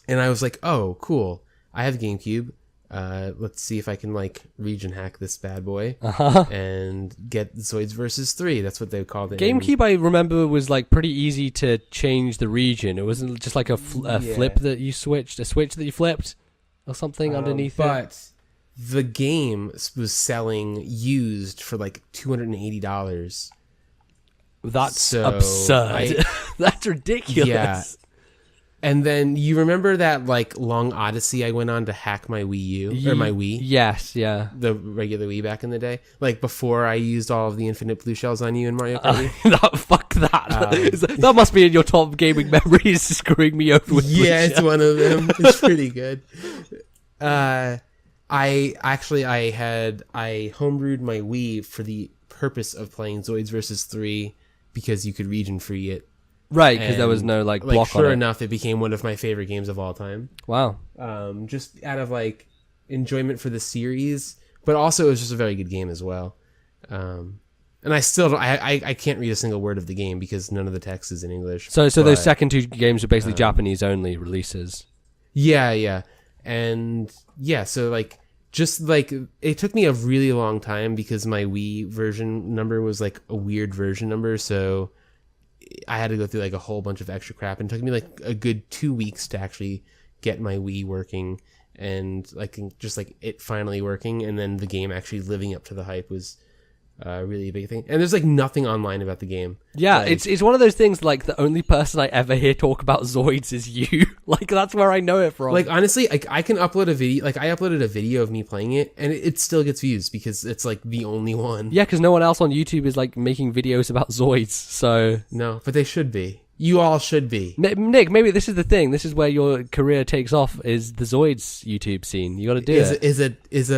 I was like, oh, cool. I have GameCube. Let's see if I can like region hack this bad boy and get Zoids versus 3. That's what they called it. GameCube, I remember, was like pretty easy to change the region. It wasn't just like a flip that you switched, a switch that you flipped or something underneath it. But the game was selling used for like $280. That's absurd. That's ridiculous. Yeah. And then you remember that like long odyssey I went on to hack my Wii U or my Wii? Yes, yeah. The regular Wii back in the day, like before I used all of the infinite blue shells on you in Mario Party. Fuck that. That must be in your top gaming memories, screwing me over with blue it's shells. one of them. It's pretty good. I homebrewed my Wii for the purpose of playing Zoids versus 3 because you could region free it. Right, because there was no like block on it. Sure enough, it became one of my favorite games of all time. Wow. Just out of like enjoyment for the series, but also it was just a very good game as well. And I still don't, I can't read a single word of the game because none of the text is in English. So those second 2 games are basically Japanese only releases. Yeah. And yeah, so like just like it took me a really long time because my Wii version number was like a weird version number, so I had to go through like a whole bunch of extra crap, and it took me like a good 2 weeks to actually get my Wii working and like just like it finally working, and then the game actually living up to the hype was really a big thing. And there's like nothing online about the game. Yeah, like, it's one of those things like the only person I ever hear talk about Zoids is you. Like that's where I know it from. Like honestly, like I can upload a video. Like I uploaded a video of me playing it, and it still gets views because it's like the only one. Yeah, because no one else on YouTube is like making videos about Zoids. So no, but they should be. You all should be. Nick, maybe this is the thing. This is where your career takes off. Is the Zoids YouTube scene? You got to do it. Is a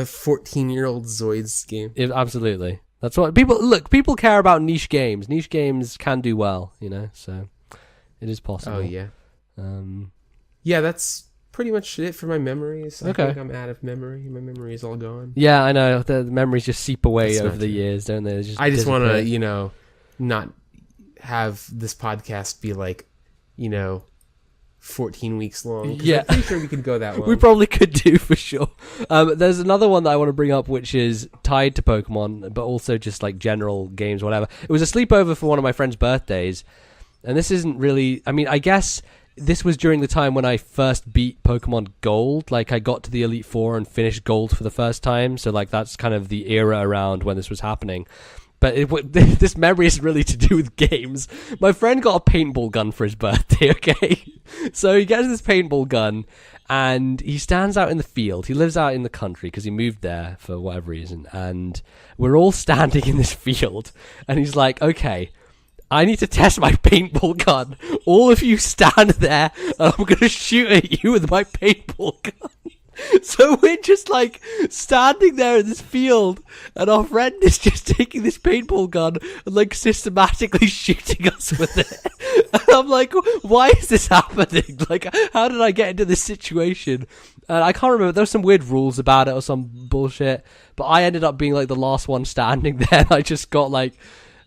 14-year-old Zoids game? Absolutely. That's what people care about niche games. Niche games can do well, so it is possible. Oh, yeah. Yeah, that's pretty much it for my memories. I think I'm out of memory. My memory is all gone. Yeah, I know. The memories just seep away over the years, don't they? I just want to, not have this podcast be like, 14 weeks long. Yeah. I'm pretty sure we could go that long. We probably could do, for sure. There's another one that I want to bring up, which is tied to Pokemon, but also just like general games, whatever. It was a sleepover for one of my friend's birthdays, and this isn't really... I mean, I guess this was during the time when I first beat Pokemon Gold. Like, I got to the Elite Four and finished Gold for the first time, so like that's kind of the era around when this was happening. But this memory isn't really to do with games. My friend got a paintball gun for his birthday, okay? So he gets this paintball gun, and he stands out in the field. He lives out in the country because he moved there for whatever reason. And we're all standing in this field, and he's like, okay, I need to test my paintball gun. All of you stand there, and I'm going to shoot at you with my paintball gun. So we're just like standing there in this field, and our friend is just taking this paintball gun and like systematically shooting us with it. And I'm like, why is this happening? Like, how did I get into this situation? And I can't remember. There were some weird rules about it or some bullshit. But I ended up being like the last one standing there. I just got like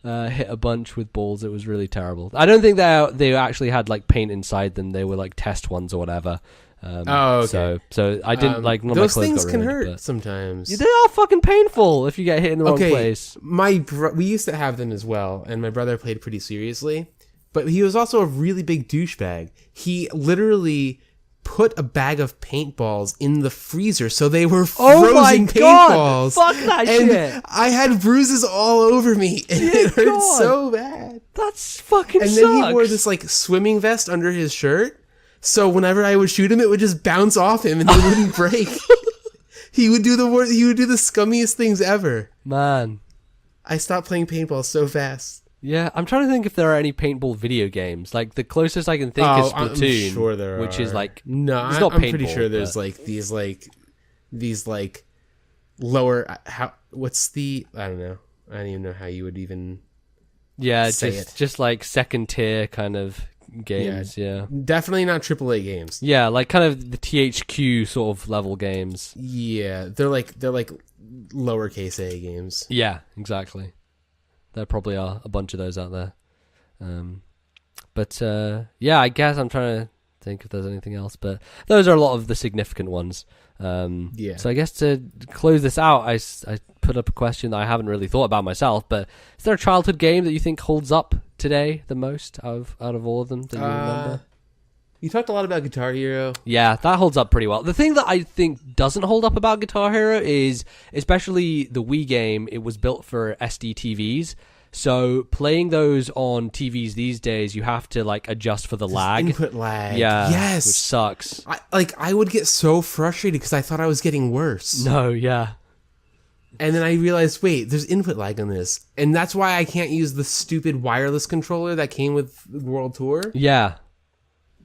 hit a bunch with balls. It was really terrible. I don't think they actually had like paint inside them. They were like test ones or whatever. Okay. So I didn't like none of those my clothes things got can ruined, hurt sometimes. They are fucking painful if you get hit in the wrong place. We used to have them as well, and my brother played pretty seriously, but he was also a really big douchebag. He literally put a bag of paintballs in the freezer so they were frozen paintballs. Fuck that and shit. I had bruises all over me, and it hurt so bad. That's fucking And then he wore this like swimming vest under his shirt. So whenever I would shoot him, it would just bounce off him and they wouldn't break. He would do the scummiest things ever. Man, I stopped playing paintball so fast. Yeah, I'm trying to think if there are any paintball video games. Like the closest I can think is Splatoon, I'm sure there which are. is like no, it's not I'm paintball, pretty sure there's like these lower. What's the? I don't know. I don't even know how you would even. Yeah, say just like second tier kind of games. Yeah, definitely not AAA games. Yeah, like kind of the THQ sort of level games. Yeah, they're like lowercase a games. Yeah, exactly. There probably are a bunch of those out there. But yeah, I guess I'm trying to think if there's anything else, but those are a lot of the significant ones. Yeah. So I guess to close this out, I put up a question that I haven't really thought about myself, but is there a childhood game that you think holds up today the most out of all of them that you remember? You talked a lot about Guitar Hero. Yeah, that holds up pretty well. The thing that I think doesn't hold up about Guitar Hero is, especially the Wii game, it was built for SD TVs. So playing those on TVs these days, you have to like adjust for the lag. Input lag. Yeah. Yes. Which sucks. I would get so frustrated because I thought I was getting worse. No, yeah. And then I realized, wait, there's input lag on this. And that's why I can't use the stupid wireless controller that came with World Tour. Yeah.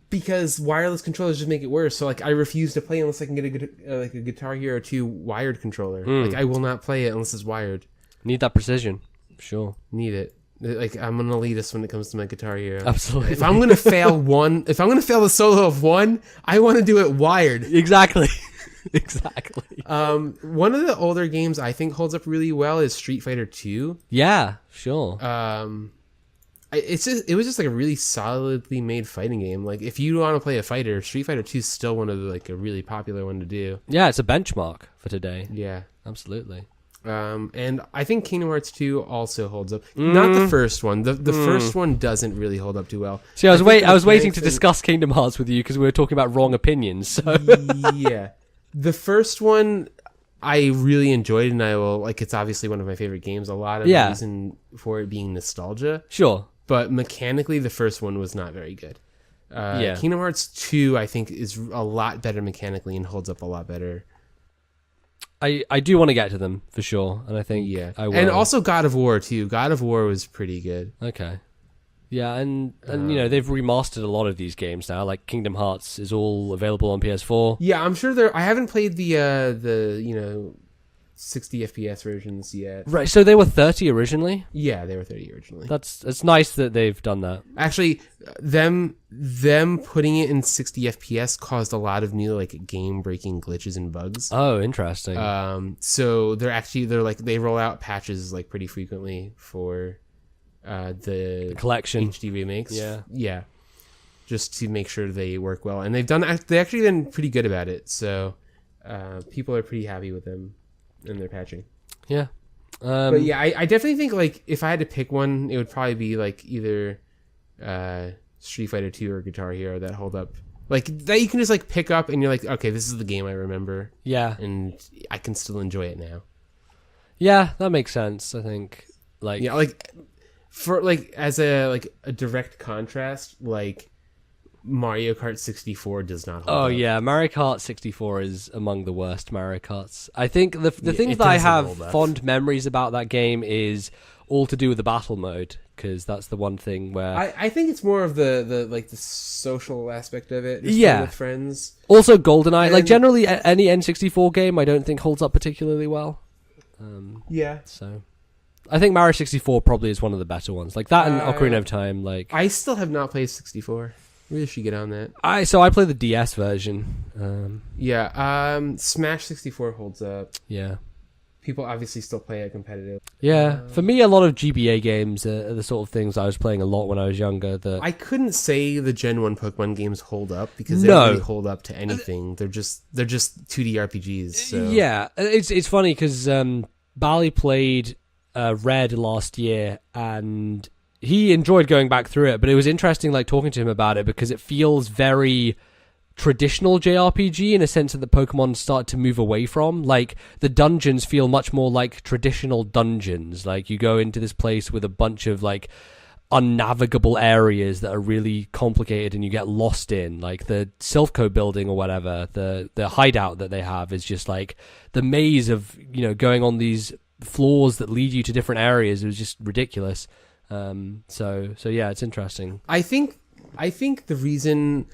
Because wireless controllers just make it worse. So, like, I refuse to play unless I can get a Guitar Hero 2 wired controller. Like, I will not play it unless it's wired. Need that precision. Sure. Need it. Like, I'm an elitist when it comes to my Guitar Hero. Absolutely. If I'm going to fail the solo of one, I want to do it wired. Exactly. Exactly. One of the older games I think holds up really well is Street Fighter 2. Yeah, sure. it was just like a really solidly made fighting game. Like if you want to play a fighter, Street Fighter 2 is still one of the, like a really popular one to do. Yeah, it's a benchmark for today. Yeah, absolutely. And I think Kingdom Hearts 2 also holds up. Not the first one. The first one doesn't really hold up too well. See, I was waiting to discuss Kingdom Hearts with you because we were talking about wrong opinions. So yeah, the first one I really enjoyed, and it's obviously one of my favorite games. A lot of reason for it being nostalgia. Sure. But mechanically, the first one was not very good. Kingdom Hearts 2, I think, is a lot better mechanically and holds up a lot better. I do want to get to them, for sure. And I think I will. And also God of War, too. God of War was pretty good. Okay. Yeah, and they've remastered a lot of these games now. Like Kingdom Hearts is all available on PS4. Yeah, I'm sure I haven't played the 60 FPS versions yet. Right, so they were 30 originally? Yeah, they were 30 originally. It's nice that they've done that. Actually, them putting it in 60 FPS caused a lot of new like game-breaking glitches and bugs. Oh, interesting. So they roll out patches like pretty frequently for the collection HD remakes. Yeah. Just to make sure they work well, and they actually been pretty good about it. So people are pretty happy with them. And their patching. Yeah. But yeah, I definitely think like if I had to pick one, it would probably be like either Street Fighter 2 or Guitar Hero that hold up. Like that you can just like pick up and you're like, okay, this is the game I remember. Yeah. And I can still enjoy it now. Yeah, that makes sense, I think. Like for like as a direct contrast, like Mario Kart 64 does not hold up. Oh yeah, Mario Kart 64 is among the worst Mario Karts. I think the things that I have fond memories about that game is all to do with the battle mode, because that's the one thing where I think it's more of the social aspect of it. With friends. Also GoldenEye, like generally any N64 game I don't think holds up particularly well. So I think Mario 64 probably is one of the better ones. Like that and Ocarina of Time. Like I still have not played 64. Really should get on that. I play the DS version. Smash 64 holds up. Yeah. People obviously still play it competitive. Yeah. For me, a lot of GBA games are the sort of things I was playing a lot when I was younger. I couldn't say the Gen 1 Pokemon games hold up because they don't really hold up to anything. They're just 2D RPGs. So. Yeah. It's funny because Bally played Red last year and he enjoyed going back through it, but it was interesting like talking to him about it because it feels very traditional JRPG in a sense that the Pokemon start to move away from. Like the dungeons feel much more like traditional dungeons. Like you go into this place with a bunch of like unnavigable areas that are really complicated and you get lost in. Like the Silphco building or whatever, the hideout that they have is just like the maze of, going on these floors that lead you to different areas. It was just ridiculous. So yeah, it's interesting. I think the reason,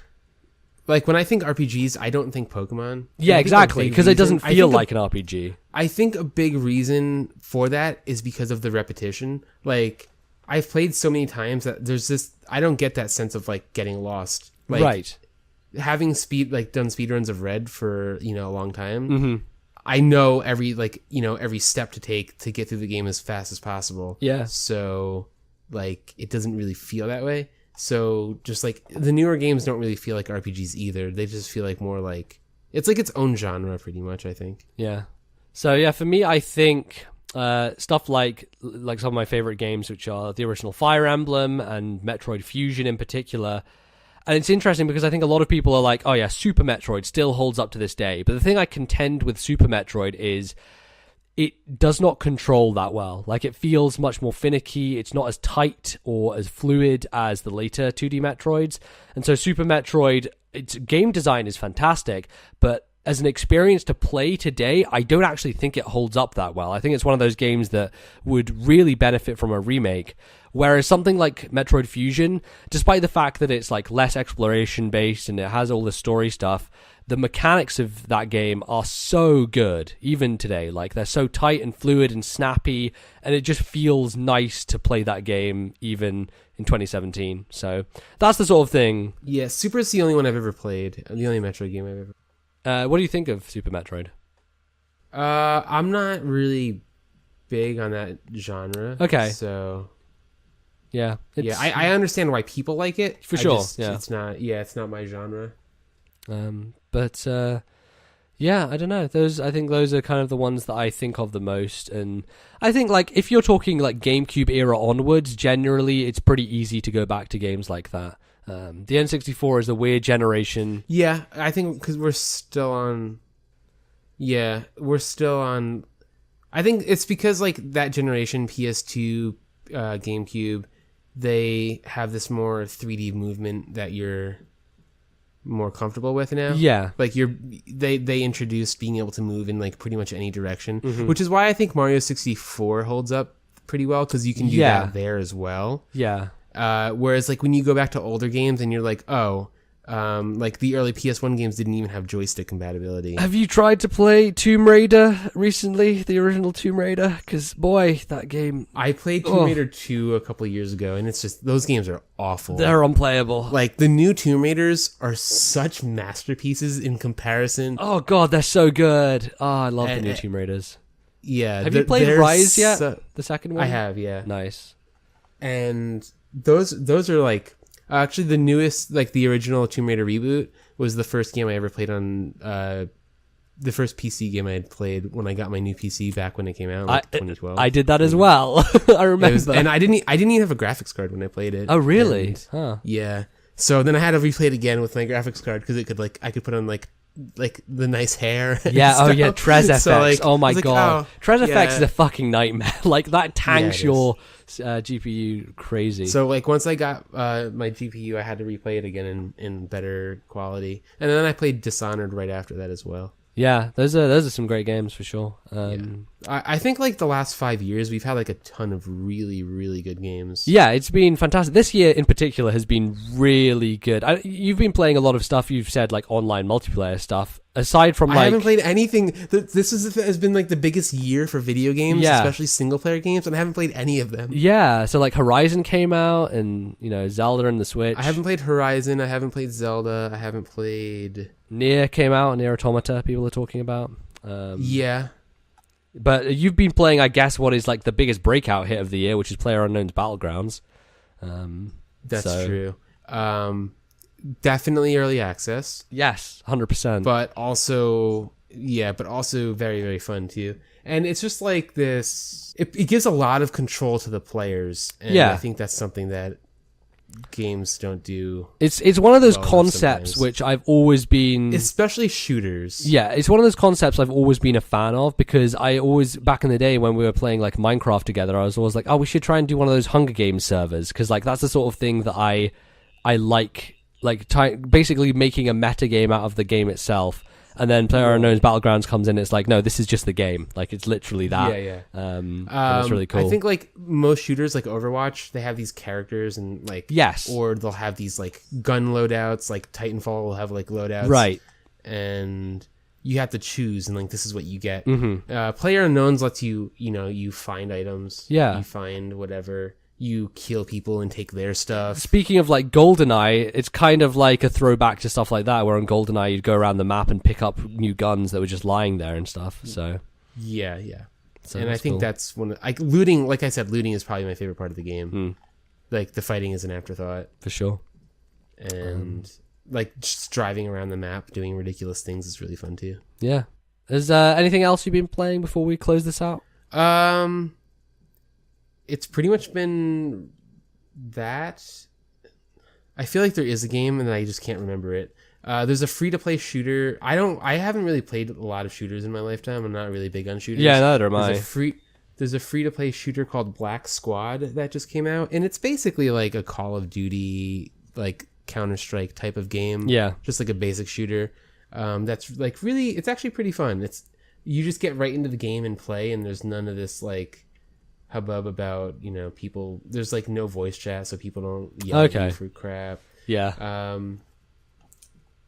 like when I think RPGs, I don't think Pokemon. Yeah, exactly, because it doesn't feel like an RPG. I think a big reason for that is because of the repetition. Like I've played so many times that I don't get that sense of like getting lost. Like, right. Having done speedruns of Red for, a long time. Mm-hmm. I know every step to take to get through the game as fast as possible. Yeah. So like it doesn't really feel that way. So just like the newer games don't really feel like RPGs either. They just feel like more like it's like its own genre pretty much, I think. Yeah. So yeah, for me I think stuff like some of my favorite games, which are the original Fire Emblem and Metroid Fusion in particular. And it's interesting because I think a lot of people are like, oh yeah, Super Metroid still holds up to this day. But the thing I contend with Super Metroid is it does not control that well. Like it feels much more finicky. It's not as tight or as fluid as the later 2D Metroids. And so Super Metroid, its game design is fantastic, but as an experience to play today, I don't actually think it holds up that well. I think it's one of those games that would really benefit from a remake. Whereas something like Metroid Fusion, despite the fact that it's like less exploration based and it has all the story stuff, the mechanics of that game are so good, even today. Like they're so tight and fluid and snappy, and it just feels nice to play that game even in 2017. So that's the sort of thing. Yeah, Super is the only one I've ever played. The only Metroid game I've ever. What do you think of Super Metroid? I'm not really big on that genre. Okay. So Yeah. I understand why people like it. For sure, It's not my genre. But yeah, I don't know. I think those are kind of the ones that I think of the most. And I think, like, if you're talking like GameCube era onwards, generally it's pretty easy to go back to games like that. The N64 is a weird generation. Yeah, I think because we're still on. Yeah, we're still on. I think it's because like that generation, PS2, GameCube, they have this more 3D movement that you're more comfortable with now. Yeah, like they introduced being able to move in like pretty much any direction, which is why I think Mario 64 holds up pretty well, because you can do that there as well. Yeah. Whereas like when you go back to older games and you're like, like the early PS1 games didn't even have joystick compatibility. Have you tried to play Tomb Raider recently? The original Tomb Raider? Because boy, that game. I played Tomb Raider 2 a couple of years ago, and it's just, those games are awful. They're unplayable. Like the new Tomb Raiders are such masterpieces in comparison. Oh god, they're so good. Oh, I love the new Tomb Raiders. Yeah. Have you played Rise yet? The second one? I have, yeah. Nice. And those are like, actually the newest, like the original Tomb Raider reboot was the first game I ever played on, the first PC game I had played when I got my new PC back when it came out, like 2012. I did that as well. I remember. And I didn't even have a graphics card when I played it. Oh, really? Huh. Yeah. So then I had to replay it again with my graphics card, because it could I could put on like the nice hair. Yeah. Oh yeah. Trez FX. So, like, oh my god. Trez FX yeah. is a fucking nightmare. Like that tanks your GPU crazy. So like once I got my GPU, I had to replay it again in better quality, and then I played Dishonored right after that as well. Yeah, those are some great games for sure. I think like the last 5 years we've had like a ton of really, really good games. Yeah, it's been fantastic. This year in particular has been really good. You've been playing a lot of stuff. You've said like online multiplayer stuff. Aside from like, I haven't played anything. This has been like the biggest year for video games, especially single player games, and I haven't played any of them. Yeah, so like Horizon came out, and Zelda and the Switch. I haven't played Horizon. I haven't played Zelda. I haven't played. Nier came out. Nier Automata. People are talking about. Yeah. But you've been playing, I guess, what is like the biggest breakout hit of the year, which is PlayerUnknown's Battlegrounds. That's true. Definitely early access. Yes, 100%. But also very, very fun too. And it's just like this. It gives a lot of control to the players, and I think that's something that games don't do. It's one of those concepts which I've always been, especially shooters. Yeah, it's one of those concepts I've always been a fan of, because I always, back in the day when we were playing like Minecraft together, I was always like, oh, we should try and do one of those Hunger Games servers, because like that's the sort of thing that I like basically making a meta game out of the game itself. And then PlayerUnknown's Battlegrounds comes in, it's like, no, this is just the game. Like, it's literally that. Yeah. That's really cool. I think, like, most shooters, like Overwatch, they have these characters and, like... Yes. Or they'll have these, like, gun loadouts. Like, Titanfall will have, like, loadouts. Right. And you have to choose, and, like, this is what you get. Mm-hmm. PlayerUnknown's lets you, you find items. Yeah. You find whatever. You kill people and take their stuff. Speaking of like GoldenEye, it's kind of like a throwback to stuff like that, where on GoldenEye you'd go around the map and pick up new guns that were just lying there and stuff. So yeah. So and I think that's one of, like, looting. Like I said, looting is probably my favorite part of the game. Like the fighting is an afterthought for sure, and like just driving around the map doing ridiculous things is really fun too. Yeah. Is anything else you've been playing before we close this out? It's pretty much been that. I feel like there is a game and I just can't remember it. There's a free-to-play shooter. I haven't really played a lot of shooters in my lifetime. I'm not really big on shooters. Yeah, neither am I. There's a free-to-play shooter called Black Squad that just came out, and it's basically like a Call of Duty, like Counter-Strike type of game. Yeah. Just like a basic shooter. That's like really, it's actually pretty fun. You just get right into the game and play, and there's none of this like hubbub about people. There's like no voice chat, so people don't yell at you for crap. Yeah.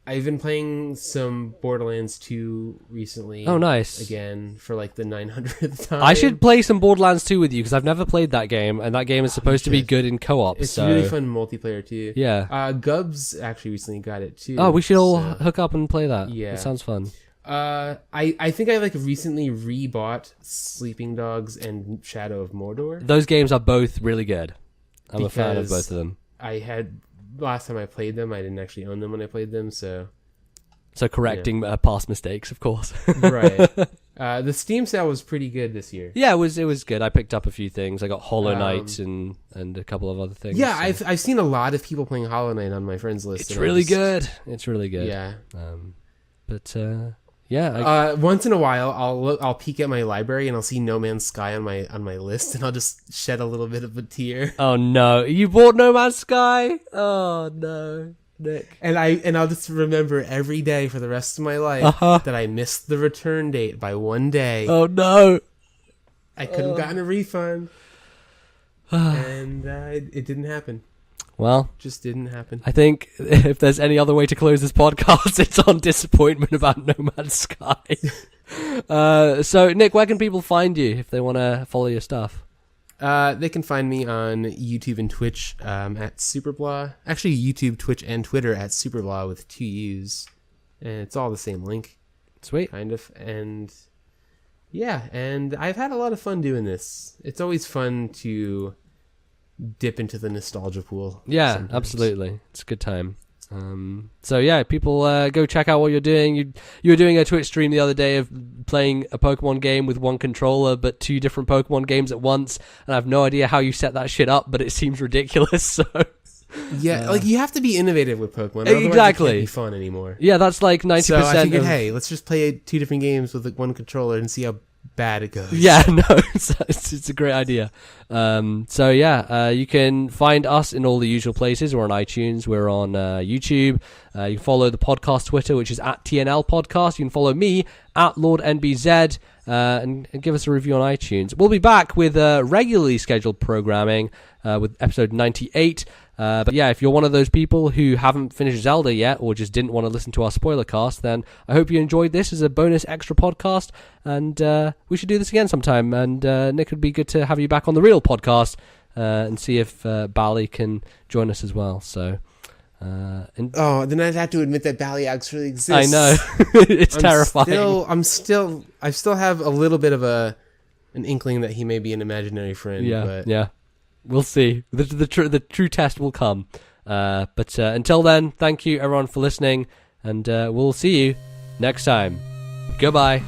I've been playing some Borderlands 2 recently. Oh, nice. Again for like the 900th time. I should play some Borderlands 2 with you, because I've never played that game, and that game is supposed to be good in co-op. It's really fun multiplayer too. Yeah. Gubs actually recently got it too. Oh, we should all hook up and play that. Yeah. It sounds fun. I think I like recently rebought Sleeping Dogs and Shadow of Mordor. Those games are both really good. I'm a fan of because both of them. Last time I played them, I didn't actually own them when I played them, so correcting past mistakes, of course. Right. The Steam sale was pretty good this year. Yeah, it was good. I picked up a few things. I got Hollow Knight and a couple of other things. Yeah, so. I've seen a lot of people playing Hollow Knight on my friends list. It's really good. It's really good. Yeah. Once in a while, I'll peek at my library and I'll see No Man's Sky on my list, and I'll just shed a little bit of a tear. Oh no, you bought No Man's Sky? Oh no, Nick. And I'll just remember every day for the rest of my life that I missed the return date by one day. Oh no, I could have gotten a refund, and it didn't happen. Well, just didn't happen. I think if there's any other way to close this podcast, it's on disappointment about No Man's Sky. So, Nick, where can people find you if they want to follow your stuff? They can find me on YouTube and Twitch at Superblah. Actually, YouTube, Twitch, and Twitter at Superblah with 2 U's. And it's all the same link. Sweet. Kind of. And yeah, and I've had a lot of fun doing this. It's always fun to dip into the nostalgia pool. Yeah, sometimes. Absolutely. It's a good time. So yeah, people go check out what you're doing. You were doing a Twitch stream the other day of playing a Pokemon game with one controller, but 2 different Pokemon games at once. And I have no idea how you set that shit up, but it seems ridiculous. So yeah, like you have to be innovative with Pokemon. Exactly. It can't be fun anymore. Yeah, that's like 90%. So I figured, hey, let's just play 2 different games with one controller and see how bad it goes. Yeah, no, it's a great idea. So yeah, you can find us in all the usual places. We're on iTunes, we're on YouTube. You can follow the podcast Twitter, which is at TNL Podcast. You can follow me at LordNBZ and give us a review on iTunes. We'll be back with regularly scheduled programming with episode 98. But yeah, if you're one of those people who haven't finished Zelda yet or just didn't want to listen to our spoiler cast, then I hope you enjoyed this as a bonus extra podcast, and we should do this again sometime. And Nick, it'd be good to have you back on the real podcast and see if Bally can join us as well. So, then I'd have to admit that Bally actually exists. I know. It's terrifying. I still have a little bit of an inkling that he may be an imaginary friend. Yeah. We'll see. The true test will come. But until then, thank you everyone for listening, and we'll see you next time. Goodbye.